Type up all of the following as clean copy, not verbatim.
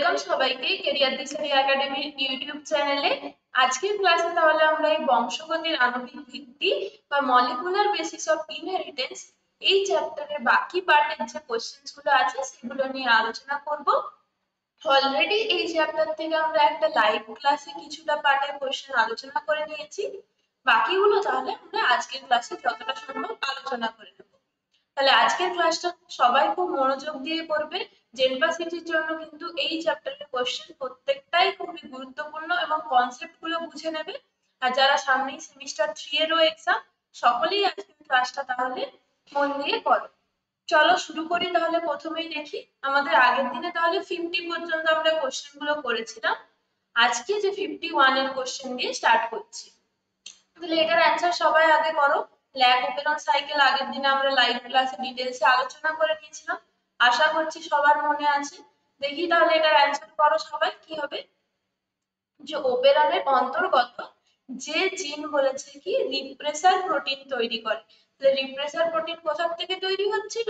Welcome সবাইকে career দিশারি একাডেমির YouTube চ্যানেলে। আজকের ক্লাসে তাহলে আমরা এই বংশগতির আণবিক ভিত্তি বা মলিকুলার বেসিস অফ ইনহেরিটেন্স এই চ্যাপ্টারের বাকি পার্টের যে কোশ্চেন্স গুলো আছে সেগুলো নিয়ে আলোচনা করব। অলরেডি এই চ্যাপ্টার থেকে আমরা একটা লাইভ ক্লাসে কিছুটা পার্টের কোশ্চেন আলোচনা করে নিয়েছি, বাকিগুলো তাহলে আমরা আজকের ক্লাসে যতটা সম্ভব আলোচনা করে নেব। তাহলে আজকের ক্লাসটা সবাই খুব মনোযোগ দিয়ে করবে। জেনপাসিটির জন্য কিন্তু এই চ্যাপ্টারের কোশ্চেন প্রত্যেকটাই খুবই গুরুত্বপূর্ণ এবং কনসেপ্ট গুলো বুঝে নেবে। আর যারা সামনেই সেমিস্টার 3 এরও এক্সাম, সকলেই আজকের ক্লাসটা তাহলে মন দিয়ে করো। চলো শুরু করি তাহলে। প্রথমেই দেখি আমাদের আগের দিনে তাহলে 50 পর্যন্ত আমরা কোশ্চেন গুলো করেছিলাম। আজকে যে 51 এর কোশ্চেন দিয়ে স্টার্ট করছি। তাহলে এটার অ্যান্সার সবাই আগে করো। ল্যাব ওপেরন সাইকেল আগের দিনে আমরা লাইভ ক্লাসে ডিটেইলসে আলোচনা করে নিয়েছিলাম, আশা করছি সবার মনে আছে। দেখি তাহলে এটার অ্যান্সার করো সবাই। কি হবে? যে ওপেরনের অন্তর্গত যে জিন বলেছে কি রিপ্রেসার প্রোটিন তৈরি করে। তাহলে রিপ্রেসার প্রোটিন কোথা থেকে তৈরি হচ্ছিল?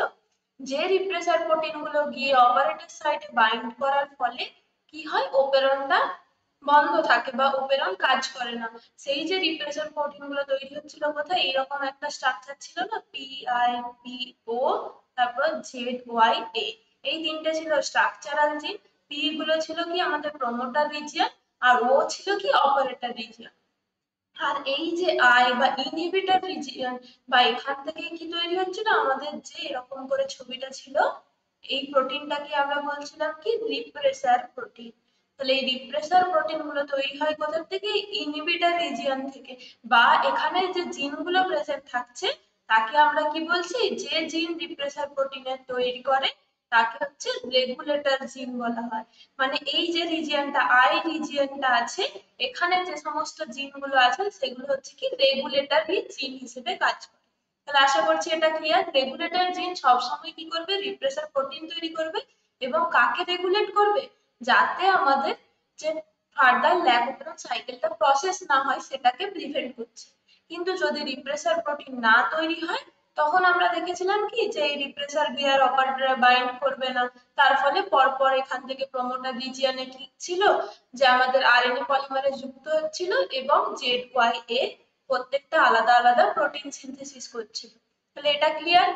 যে রিপ্রেসার প্রোটিন গুলো গিয়ে অপারেটর সাইটে বাইন্ড করার ফলে কি হয়, ওপেরনটা বন্ধ থাকে বা ওপেরন কাজ করে না। সেই যে রিপ্রেসার প্রোটিন গুলো তৈরি হচ্ছিল কোথায়, এরকম একটা স্ট্রাকচার ছিল না, PIPO, তারপর ZYA, এই তিনটে ছিল স্ট্রাকচারাল জিন। পি গুলো ছিল কি আমাদের প্রমোটার রিজিয়ন, আর ও ছিল কি অপারেটর রিজিয়ন। আর এই যে আই বা ইনহিবিটর রিজিয়ন বা এখান থেকে কি তৈরি হচ্ছিল, আমাদের যে এরকম করে ছবিটা ছিল, এই প্রোটিনটাকে আমরা বলছিলাম কি রিপ্রেসার প্রোটিন। তাহলে এই রিপ্রেসার প্রোটিন গুলো তৈরি হয় কোথা থেকে? ইনহিবিটর রিজিয়ন থেকে। বা এখানে যে জিন গুলো প্রেজেন্ট থাকছে তাকে আমরা কি বলছি, যে জিন রিপ্রেসার প্রোটিনের তৈরি করে তাকে হচ্ছে রেগুলেটর জিন বলা হয়। মানে এই যে রিজিয়নটা আই রিজিয়নটা আছে, এখানে যে সমস্ত জিন গুলো আছে সেগুলো হচ্ছে কি রেগুলেটরি জিন হিসেবে কাজ করে। তাহলে আশা করছি এটা ক্লিয়ার। রেগুলেটর জিন সবসময় কি করবে, রিপ্রেসার প্রোটিন তৈরি করবে। এবং কাকে রেগুলেট করবে? যাতে আমাদের যে ফার্দার ল্যাব ওপেরন সাইকেলটা প্রসেস না হয় সেটাকে প্রিভেন্ট করছে। কিন্তু যদি রিপ্রেসার প্রোটিন না তৈরি হয়, তখন আমরা দেখেছিলাম কি যে এই রিপ্রেসার গিয়ার অপারেটর বাইন্ড করবে না। তার ফলে পরপর এখান থেকে প্রমোটার রিজিয়নে কি ছিল, যে আমাদের আরএনএ পলিমারে যুক্ত হচ্ছিল এবং ZYA প্রত্যেকটা আলাদা আলাদা প্রোটিন সিনথেসিস করছিল। তাহলে এটা ক্লিয়ার।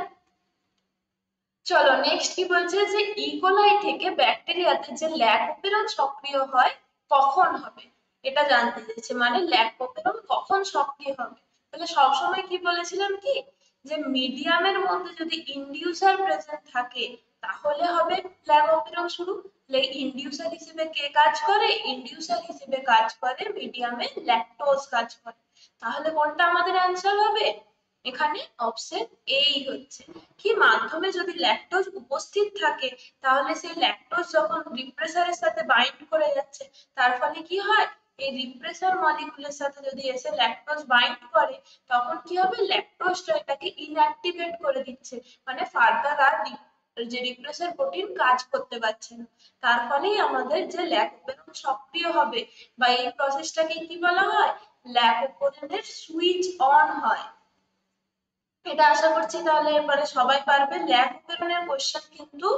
চলো নেক্সট কি বলছে, যে ইকোলাই থেকে ব্যাকটেরিয়াতে যে ল্যাক ওপেরন সক্রিয় হয় কখন হবে, এটা জানতে চেয়েছে। মানে ল্যাক ওপেরন কখন সক্রিয় হবে। তাহলে সবসময় কি বলেছিলাম কি, যে মিডিয়ামের মধ্যে যদি ইনডিউসার প্রেজেন্ট থাকে তাহলে হবে ল্যাক ওপেরন শুরু। তাহলে ইনডিউসার হিসেবে কে কাজ করে? ইনডিউসার হিসেবে কাজ করে মিডিয়ামে ল্যাকটোজ কাজ করে। তাহলে কোনটা আমাদের অ্যান্সার হবে? এখানে অপশন এই হচ্ছে। কি মাধ্যমে যদি ল্যাকটোজ উপস্থিত থাকে, তাহলে সেই ল্যাকটোজ যখন রিপ্রেসারের সাথে বাইন্ড করে যাচ্ছে, তার ফলে কি হয়, এই রিপ্রেসার মলিকুলের সাথে যদি এসে ল্যাকটোজ বাইন্ড করে, তখন কি হবে, ল্যাকটোজটা এটাকে ইনঅ্যাক্টিভেট করে দিচ্ছে। মানে ফার্দার আর যে রিপ্রেসার প্রোটিন কাজ করতে পারছে না। তার ফলেই আমাদের যে ল্যাক ওপেরন সক্রিয় হবে, বা এই প্রসেসটাকে কি বলা হয়, ল্যাক ওপেরনের সুইচ অন হয়। এটা আশা করছি তাহলে এবারে সবাই পারবে। ল্যাক ওপেরনের কোশ্চেন কিন্তু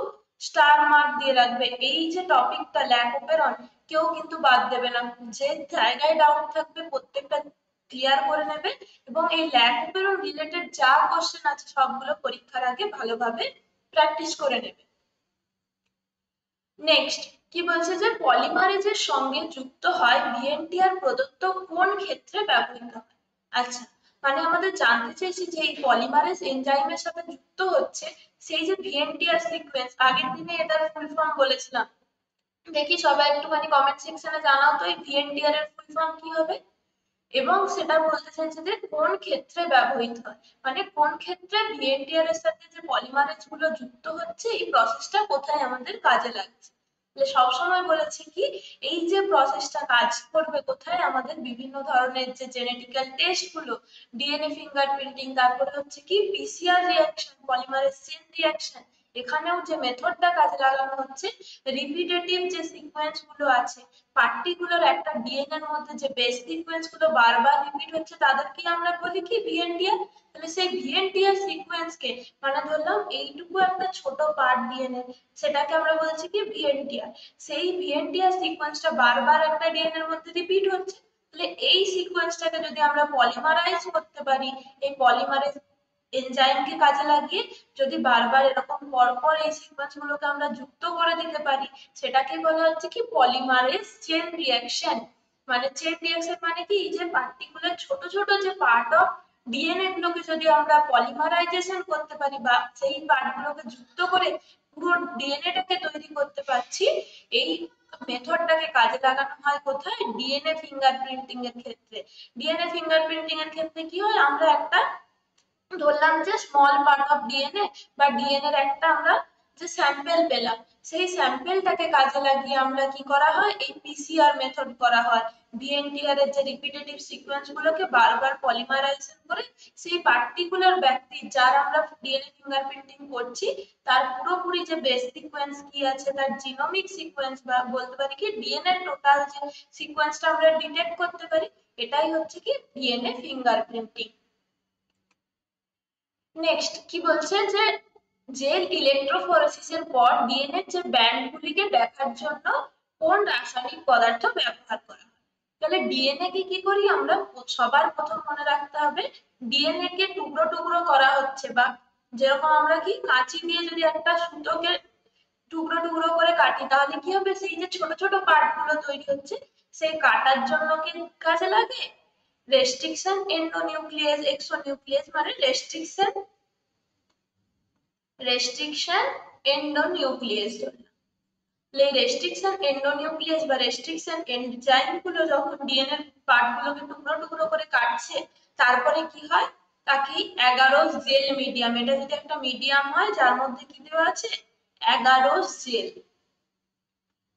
স্টার মার্ক দিয়ে রাখবে। এই যে টপিকটা ল্যাক ওপেরন, কেউ কিন্তু বাদ দেবে না। যে জায়গায় ডাউট থাকবে প্রত্যেকটা ক্লিয়ার করে নেবে। এবং এই ল্যাক ওপেরন রিলেটেড যা কোশ্চেন আছে সবগুলো পরীক্ষার আগে ভালোভাবে প্র্যাকটিস করে নেবে। নেক্সট কি বলছে, যে পলিমারেজের সঙ্গে যুক্ত হয় ভিএনটিআর প্রদত্ত কোন ক্ষেত্রে ব্যবহৃত হয়। আচ্ছা, মানে আমাদের জানতে চেয়েছি যে এই পলিমারেজ এনজাইমের সাথে যুক্ত হচ্ছে সেই যে ভিএনটিআর সিকোয়েন্স, আগের দিনে এটার ফুল ফর্ম বলেছিলাম। দেখি সবাই একটুখানি কমেন্ট সেকশনে জানাও তো এই ভিএনটিআর এর ফুল ফর্ম কি হবে। এবং সেটা বলতে চাইছে যে কোন ক্ষেত্রে ব্যবহৃত হয়, মানে কোন ক্ষেত্রে ভিএনটিআর এর সাথে যে পলিমারেজ গুলো যুক্ত হচ্ছে এই প্রসেসটা কোথায় আমাদের কাজে লাগছে। সবসময় বলেছি কি, এই যে প্রসেসটা কাজ করবে কোথায়, আমাদের বিভিন্ন ধরনের যে জেনেটিক্যাল টেস্ট গুলো, ডিএনএ ফিঙ্গারপ্রিন্টিং, তারপরে হচ্ছে কি PCR reaction, polymerase chain reaction, এখানেও যে মেথডটা কাজে লাগানো হচ্ছে, রিপিটেটিভ যে সিকোয়েন্স গুলো আছে, পার্টিকুলার একটা ডিএনএ এর মধ্যে যে বেস সিকোয়েন্স গুলো বারবার রিপিট হচ্ছে তাদেরকে আমরা বলি কি ভিএনটিআর। তাহলে সেই ভিএনটিআর সিকোয়েন্স কে, মানে ধরলাম এইটুকু একটা ছোট পার্ট ডিএনএ, সেটাকে আমরা বলছি কি ভিএনটিআর। সেই ভিএনটিআর সিকোয়েন্সটা বারবার একটা ডিএনএ এর মধ্যে রিপিট হচ্ছে, তাহলে এই সিকোয়েন্সটাকে যদি আমরা পলিমারাইজ করতে পারি, এই পলিমারাইজ এনজাইমকে কাজে লাগিয়ে যদি বারবার এরকম পরপর এই সিকোয়েন্স গুলোকে আমরা যুক্ত করে দিতে পারি, সেটাকে বলা হচ্ছে কি পলিমারেজ চেন রিঅ্যাকশন। মানে চেন রিঅ্যাকশন মানে কি, যে পার্টিকুলার ছোট ছোট যে পার্ট অফ ডিএনএ গুলোকে যদি আমরা পলিমারাইজেশন করতে পারি বা সেই পার্ট গুলোকে যুক্ত করে পুরো ডিএনএটাকে তৈরি করতে পারছি, এই মেথডটাকে কাজে লাগানো হয় কোথায়, ডিএনএ ফিঙ্গারপ্রিন্টিং এর ক্ষেত্রে। ডিএনএ ফিঙ্গারপ্রিন্টিং এর ক্ষেত্রে কি হয়, আমরা একটা ধরলাম যে স্মল পার্ট অফ ডিএনএ বা ডিএনএ এর একটা আমরা যে স্যাম্পল পেলাম, সেই স্যাম্পলটাকে কাজে লাগিয়ে আমরা কি করা হয়, এই পিসিআর মেথড করা হয়। ভিএনটিআর এর যে রিপিটেটিভ সিকোয়েন্স গুলোকে বারবার পলিমারাইজেশন করে সেই পার্টিকুলার ব্যক্তি যার আমরা ডিএনএ ফিঙ্গারপ্রিন্টিং করছি তার পুরোপুরি যে বেস সিকোয়েন্স কি আছে, তার জিনোমিক সিকোয়েন্স বা বলতে পারি কি ডিএনএ টোটাল যে সিকোয়েন্সটা আমরা ডিটেক্ট করতে পারি, এটাই হচ্ছে কি ডিএনএ ফিঙ্গারপ্রিন্টিং। নেক্সট কি বলছে, যে জেল ইলেকট্রোফোরেসিসের পর ডিএনএ যে ব্যান্ডগুলিকে দেখার জন্য কোন রাসায়নিক পদার্থ ব্যবহার করা হয়। তাহলে ডিএনএ কে কি করি আমরা, সবার প্রথম মনে রাখতে হবে ডিএনএ কে টুকরো টুকরো করা হচ্ছে, বা যেরকম আমরা কি কাঁচি দিয়ে যদি একটা সুতোকে টুকরো টুকরো করে কাটি তাহলে কি হবে, সেই যে ছোট ছোট পার্ট গুলো তৈরি হচ্ছে সেই কাটার জন্য কি কাজে লাগে, রেস্ট্রিকশন এন্ডোনিউক্লিয়াস এক্সোনিউক্লিয়াস, মানে রেস্ট্রিকশন এন্ডোনিউক্লিয়াস। এই রেস্ট্রিকশন এন্ডোনিউক্লিয়াস বা রেস্ট্রিকশন এনজাইম গুলো যখন ডিএনএ পার্ট গুলোকে টুকরো টুকরো করে কাটছে, তারপরে কি হয়, তাকে 11 জেল মিডিয়াম, এটা যদি একটা মিডিয়াম হয় যার মধ্যে কি দেওয়া আছে 11 জেল,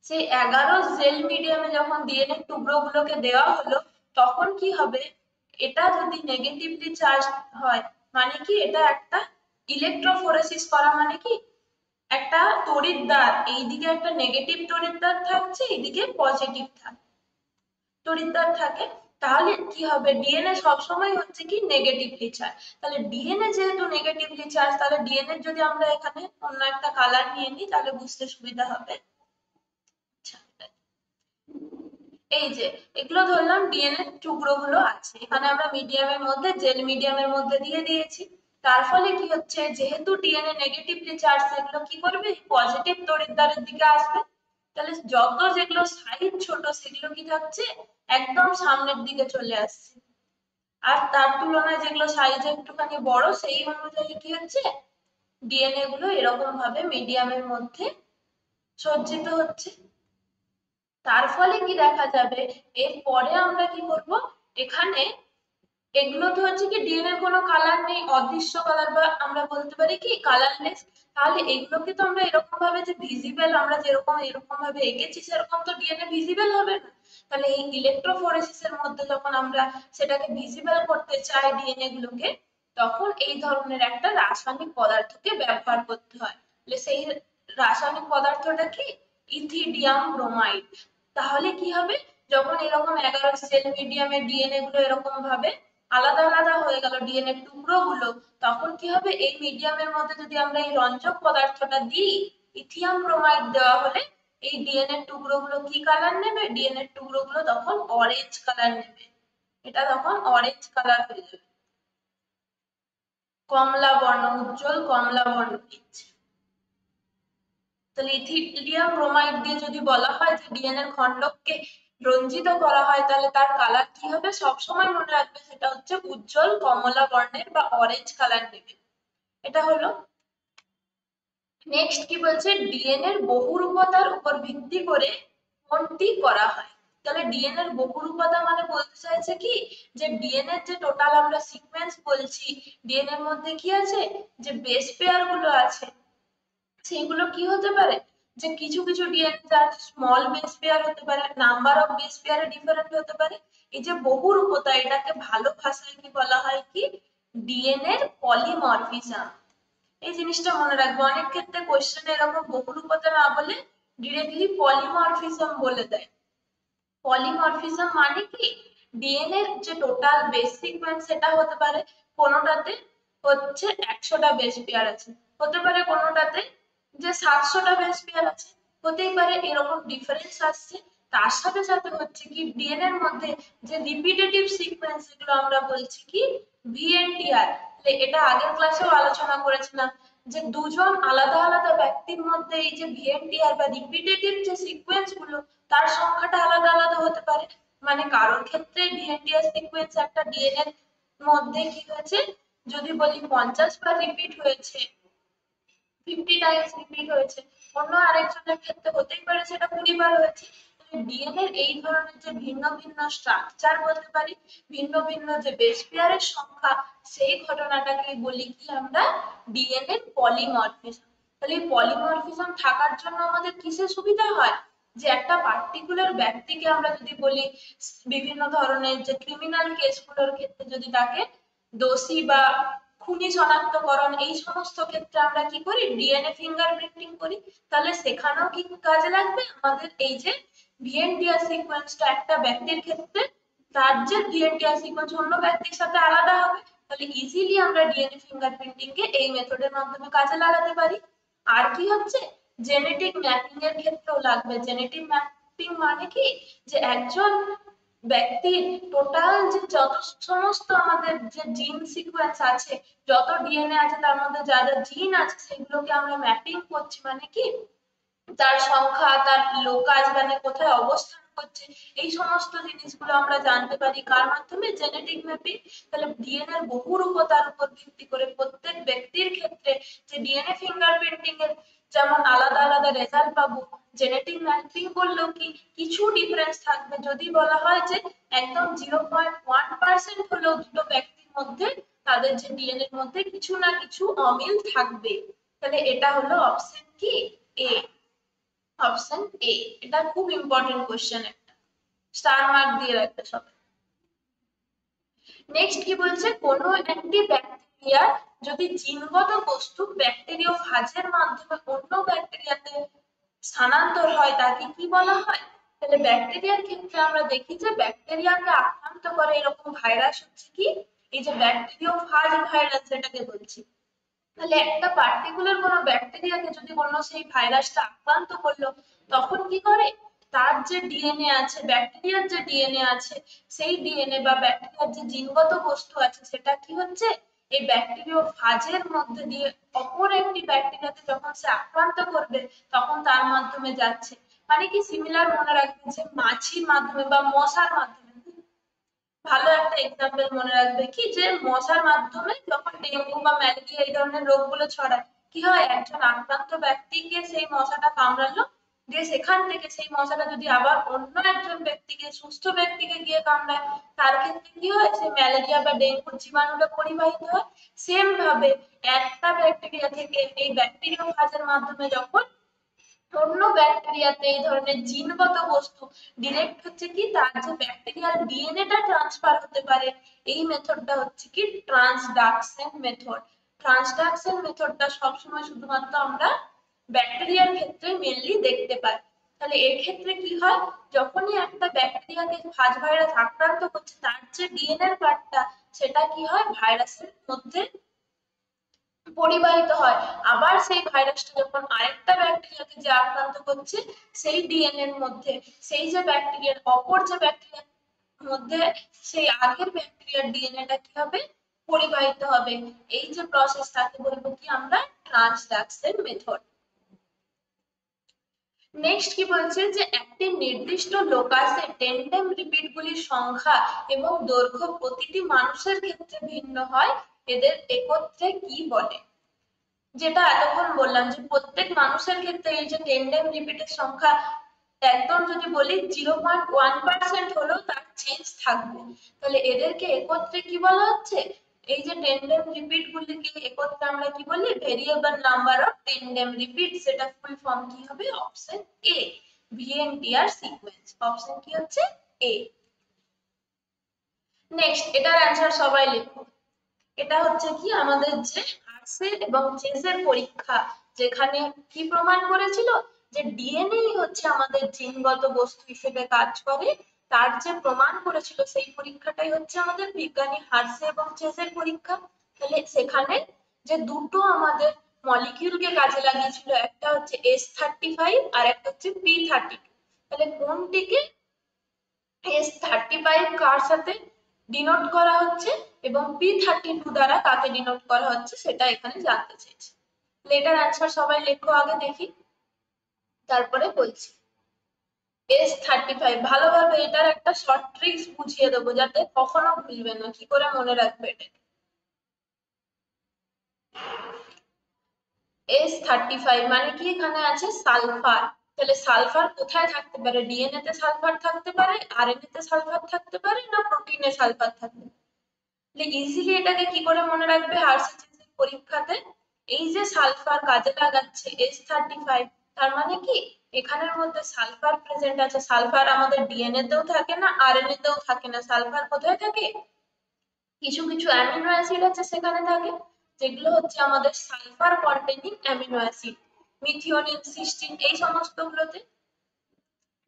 সেই 11 জেল মিডিয়ামে যখন ডিএনএ টুকরো গুলোকে দেওয়া হলো, তখন কি হবে, এটা যদি নেগেটিভলি চার্জ হয়, মানে কি এটা একটা ইলেকট্রোফোরেসিস করা, মানে কি একটা তড়িৎদ্বার, এইদিকে একটা নেগেটিভ তড়িৎদ্বার থাকছে, এইদিকে পজিটিভ তড়িৎদ্বার থাকে, তাহলে কি হবে ডিএনএ সবসময় হচ্ছে কি নেগেটিভলি চার্জ। তাহলে ডিএনএ যেহেতু নেগেটিভলি চার্জ, তাহলে ডিএনএ যদি আমরা এখানে অন্য একটা কালার নিয়ে নিই তাহলে বুঝতে সুবিধা হবে। এই যে এগুলো ধরলাম ডিএনএ টুকরো গুলো আছে, এখানে আমরা মিডিয়ামের মধ্যে জেল মিডিয়ামের মধ্যে দিয়ে দিয়েছি। তার ফলে কি হচ্ছে, যেহেতু ডিএনএ নেগেটিভলি চার্জ, সেগুলো কি করবে পজিটিভ তড়িৎদ্বারের দিকে আসবে। তাহলে যত যেগুলো সাইজ ছোট সেগুলো কি থাকছে একদম সামনের দিকে চলে আসছে, আর তার তুলনায় যেগুলো সাইজে একটুখানি বড় সেই অনুযায়ী কি হচ্ছে ডিএনএ গুলো এরকম ভাবে মিডিয়ামের মধ্যে সজ্জিত হচ্ছে। তার ফলে কি দেখা যাবে, এরপরে আমরা কি করব, এখানে এগুলো তো হচ্ছে কি ডিএনএ কোনো কালার নেই, অদৃশ্য কালার, বা আমরা বলতে পারি কি কালারলেস। তাহলে এগুলোকে তো আমরা এরকম ভাবে যে ভিজিবল, আমরা যেরকম এরকম ভাবে এঁকেছি সেরকম তো ডিএনএ ভিজিবল হবে না। তাহলে এই ইলেকট্রোফোরেসিসের মধ্যে যখন আমরা সেটাকে ভিজিবল করতে চাই ডিএনএ গুলোকে, তখন এই ধরনের একটা রাসায়নিক পদার্থকে ব্যবহার করতে হয়। তাহলে সেই রাসায়নিক পদার্থটা কি, ইথিডিয়াম ব্রোমাইড। তাহলে কি হবে, যখন এরকম 11 সেল মিডিয়ামে ডিএনএ গুলো এরকম ভাবে আলাদা আলাদা হয়ে গেল ডিএনএ টুকরো গুলো, তখন কি হবে এই মিডিয়ামের মধ্যে যদি আমরা এই রঞ্জক পদার্থটা দিই, ইথিয়াম ব্রোমাইড দেওয়া হলে এই ডিএনএ টুকরো গুলো কি কালার নেবে, ডিএনএ টুকরো গুলো তখন অরেঞ্জ কালার নেবে, এটা তখন অরেঞ্জ কালার হয়ে যাবে, কমলা বর্ণ, উজ্জ্বল কমলা বর্ণ দিচ্ছে। তাহলে ইথিলিয়াম ব্রোমাইড দিয়ে যদি বলা হয় যে ডিএনএ খন্ডককে রঞ্জিত করা হয়, তাহলে তার কালার কি হবে, সবসময় মনে রাখবে সেটা হচ্ছে উজ্জ্বল কমলা বর্ণের বা অরেঞ্জ কালার নেবে। এটা হলো। নেক্সট কি বলছে, ডিএনএ এর বহুরূপতার উপর ভিত্তি করে কোনটি করা হয়। তাহলে ডিএনএ এর বহুরূপতা মানে বলতে চাইছে কি, যে ডিএনএ যে টোটাল আমরা সিকোয়েন্স বলছি, ডিএনএ এর মধ্যে কি আছে, যে বেস পেয়ার গুলো আছে, সেগুলো কি হতে পারে, যে কিছু কিছু ডিএনএ যার স্মল বেস পেয়ার হতে পারে, নাম্বার অফ বেস পেয়ারে ডিফারেন্ট হতে পারে। এই যে বহুরূপতা, এটাকে ভালো ভাষায় কি বলা হয়, কি ডিএনএ এর পলিমরফিজম। এই জিনিসটা মনে রাখবে, অনেক ক্ষেত্রে কোশ্চেন এরকম বহুরূপতা না বলে ডিরেক্টলি পলিমরফিজম বলে দেয়। পলিমরফিজম মানে কি, ডিএনএ এর যে টোটাল বেস সিকোয়েন্স সেটা হতে পারে কোনোটাতে হচ্ছে 100টা বেস পেয়ার আছে, হতে পারে কোনোটাতে যে 700টা বেস পেয়ার আছে, হতেই পারে, এরকম ডিফারেন্স আসছে। তার সাথে সাথে হচ্ছে কি ডিএনএ এর মধ্যে যে রিপিটেটিভ সিকোয়েন্স, এগুলো আমরা বলছি কি ভিএনটিআর। এটা আগের ক্লাসেও আলোচনা করেছিলাম যে দুজন আলাদা আলাদা ব্যক্তির মধ্যে এই যে ভিএনটিআর বা রিপিটেটিভ যে সিকোয়েন্স গুলো তার সংখ্যাটা আলাদা আলাদা হতে পারে। মানে কারোর ক্ষেত্রে ভিএনটিআর সিকোয়েন্স একটা ডিএনএ এর মধ্যে কি হয়েছে, যদি বলি 50 বার রিপিট হয়েছে, 50 টাইমস রিপিট হয়েছে, অন্য আরেকজনের ক্ষেত্রে হতেই পারে সেটা 20 বার হয়েছে। ডিএনএ এর এই ধরনের যে ভিন্ন ভিন্ন স্ট্রাকচার বলতে পারি, ভিন্ন ভিন্ন যে বেস পেয়ারের সংখ্যা, সেই ঘটনাটাকে বলি কি আমরা ডিএনএ পলিমরফিজম। তাহলে এই পলিমরফিজম থাকার জন্য আমাদের কিসের সুবিধা হয়, যে একটা পার্টিকুলার ব্যক্তিকে আমরা যদি বলি বিভিন্ন ধরনের যে ক্রিমিনাল কেসগুলোর ক্ষেত্রে যদি তাকে দোষী বা খুনি শনাক্তকরণ, এই সমস্ত ক্ষেত্রে আমরা কি করি ডিএনএ ফিঙ্গারপ্রিন্টিং করি, তাহলে সেখানেও কি কাজে লাগবে আমাদের এই যে ভিএনটিআর সিকোয়েন্সটা একটা ব্যক্তির ক্ষেত্রে তার যে ভিএনটিআর সিকোয়েন্স অন্য ব্যক্তির সাথে আলাদা হবে, তাহলে ইজিলি আমরা ডিএনএ ফিঙ্গারপ্রিন্টিং কে এই মেথডের মাধ্যমে কাজে লাগাতে পারি। আর কি হচ্ছে জেনেটিক ম্যাপিং এর ক্ষেত্রেও লাগবে। জেনেটিক ম্যাপিং মানে কি, যে একজন ব্যক্তির টোটাল যে যত সমস্ত আমাদের যে জিন সিকোয়েন্স আছে, যত ডিএনএ আছে তার মধ্যে যা যা জিন আছে সেগুলোকে আমরা ম্যাপিং করছি, মানে কি তার সংখ্যা, তার লোকাজ মানে কোথায় অবস্থান করছে, এই সমস্ত জিনিসগুলো আমরা জানতে পারি কার মাধ্যমে, জেনেটিক ম্যাপিং। তাহলে ডিএনএ এর বহুরূপতার উপর ভিত্তি করে প্রত্যেক ব্যক্তির ক্ষেত্রে যে ডিএনএ ফিঙ্গারপ্রিন্টিং এর যেমন আলাদা আলাদা রেজাল্ট পাবো, জেনেটিক ম্যাপিং করলেও কি কিছু ডিফারেন্স থাকবে। যদি বলা হয় যে একদম 0.1% হলেও দুটো ব্যক্তির মধ্যে তাদের যে ডিএনএ এর মধ্যে কিছু না কিছু অমিল থাকবে, তাহলে এটা হলো অপশন কি এ। অপশন এ, এটা খুব ইম্পর্টেন্ট কোশ্চেন, একটা স্টার মার্ক দিয়ে রাখবে সব। নেক্সট কি বলছে, কোনো একটি ব্যাকটেরিয়া যদি জিনগত বস্তু ব্যাকটেরিওফাজের মাধ্যমে অন্য ব্যাকটেরিয়াতে স্থানান্তর হয় তাকে কি বলা হয়। তাহলে ব্যাকটেরিয়ার ক্ষেত্রে আমরা দেখি যে ব্যাকটেরিয়াকে আক্রান্ত করে এরকম ভাইরাস হচ্ছে কি এই যে ব্যাকটেরিওফাজ ভাইরাস যেটাকে বলছি। তাহলে একটা পার্টিকুলার কোনো ব্যাকটেরিয়াকে যদি কোনো সেই ভাইরাসটা আক্রান্ত করলো, তখন কি করে তার যে ডিএনএ আছে, ব্যাকটেরিয়ার যে ডিএনএ আছে, সেই ডিএনএ বা ব্যাকটেরিয়ার যে জিনগত বস্তু আছে সেটা কি হচ্ছে এই ব্যাকটেরিওফাজের মধ্যে দিয়ে অপর একটি ব্যাকটেরিয়াতে যখন সে আক্রান্ত করবে তখন তার মাধ্যমে যাচ্ছে। মানে কি সিমিলার মনে রাখবে যে মাছির মাধ্যমে বা মশার মাধ্যমে, ভালো একটা এক্সাম্পল মনে রাখবে কি যে মশার মাধ্যমে যখন ডেঙ্গু বা ম্যালেরিয়া এই ধরনের রোগগুলো ছড়ায়, কি হয় একজন আক্রান্ত ব্যক্তিকে সেই মশাটা কামড়ালো, দিয়ে সেখান থেকে সেই মশাটা যদি আবার অন্য একজন ব্যক্তিকে, সুস্থ ব্যক্তিকে গিয়ে কামড়ায়, তার ক্ষেত্রে কি হয় সেই ম্যালেরিয়া বা ডেঙ্গুর জীবাণুটা পরিবাহিত হয়। সেম ভাবে একটা ব্যাকটেরিয়া থেকে এই ব্যাকটেরিওফাজের মাধ্যমে যখন অন্য ব্যাকটেরিয়াতে এই ধরনের জিনগত বস্তু ডিরেক্ট হচ্ছে কি তার যে ব্যাকটেরিয়াল ডিএনএটা ট্রান্সফার হতে পারে, এই মেথডটা হচ্ছে কি ট্রান্সডাকশন মেথড। ট্রান্সডাকশন মেথডটা সবসময় শুধুমাত্র আমরা ব্যাকটেরিয়ার ক্ষেত্রে মেনলি দেখতে পাই। তাহলে এর ক্ষেত্রে কি হয়, যখনই একটা ব্যাকটেরিয়াকে ফাজ ভাইরাস আক্রান্ত করছে তার যে ডিএনএ এর পার্টটা সেটা কি হয় ভাইরাসের মধ্যে পরিবাহিত হয়। আবার সেই ভাইরাসটা যখন আরেকটা ব্যাকটেরিয়াকে যে আক্রান্ত করছে সেই ডিএনএ এর মধ্যে সেই যে ব্যাকটেরিয়ার অপর যে ব্যাকটেরিয়ার মধ্যে সেই আগের ব্যাকটেরিয়ার ডিএনএটা কি হবে পরিবাহিত হবে। এই যে প্রসেস তাকে বলবো কি আমরা ট্রান্সডাকশন মেথড। নেক্সট কি বলছে যে একটি নির্দিষ্ট লোকাসে টেন্ডেম রিপিট গুলির সংখ্যা এবং দৈর্ঘ্য প্রতিটি মানুষের ক্ষেত্রে ভিন্ন হয়, এদের একত্রে কি বলে। যেটা এতক্ষণ বললাম যে প্রত্যেক মানুষের ক্ষেত্রে এই যে টেন্ডেম রিপিটের সংখ্যা একদম যদি বলি 0.1% হলেও তার চেঞ্জ থাকবে, তাহলে এদেরকে একত্রে কি বলা হচ্ছে, এই যে টেন্ডেম রিপিট গুলিকে একত্রে আমরা কি বলি variable number of tandem repeat, সেটা ফুল ফর্ম কি হবে অপশন এ ভিএনটিআর সিকোয়েন্স। অপশন কি হচ্ছে এ। নেক্সট এটার অ্যান্সার সবাই লিখো। এটা হচ্ছে কি আমাদের যে হার্সে এবং চেজের পরীক্ষা, যেখানে কি প্রমাণ করেছিল যে ডিএনএ হচ্ছে আমাদের জিনগত বস্তু হিসেবে কাজ করে, তার যে প্রমাণ করেছিল সেই পরীক্ষাটাই হচ্ছে আমাদের বিজ্ঞানী হার্সে এবং চেজের পরীক্ষা। তাহলে সেখানে যে দুটো আমাদের মলিকিউলকে কাজে লাগিয়েছিল, একটা হচ্ছে S35 আর একটা হচ্ছে P32। তাহলে কোনটিকে S35 কার সাথে ডিনোট করা হচ্ছে এবং P32 দ্বারা কাকে ডিনোট করা হচ্ছে সেটা এখানে জানতে চেয়েছি। এটার অ্যান্সার সবাই লেখো আগে দেখি, তারপরে বলছি। S35 ভালোভাবে এটার একটা শর্ট ট্রিক্স বুঝিয়ে দেবো যাতে কখনো ভুলবে না, কি করে মনে রাখবে এটা। S35 মানে কি, এখানে আছে সালফার। তাহলে সালফার কোথায় থাকতে পারে? ডিএনএ তে সালফার থাকতে পারে, আরএনএ তে সালফার থাকতে পারে, না প্রোটিনে সালফার থাকতে পারে। ইজিলি এটাকে কি করে মনে রাখবে হার্সিসের পরীক্ষাতে? এই যে সালফার কাজে লাগাচ্ছে S35, তার মানে কি এখানের মধ্যে সালফার প্রেজেন্ট আছে। সালফার আমাদের ডিএনএ তেও থাকে না, আরএনএ তেও থাকে না। সালফার কোথায় থাকে? কিছু কিছু অ্যামিনো অ্যাসিড আছে সেখানে থাকে, যেগুলো হচ্ছে আমাদের sulphur containing amino acid, methionine, cystine, এই সমস্ত গুলোতে।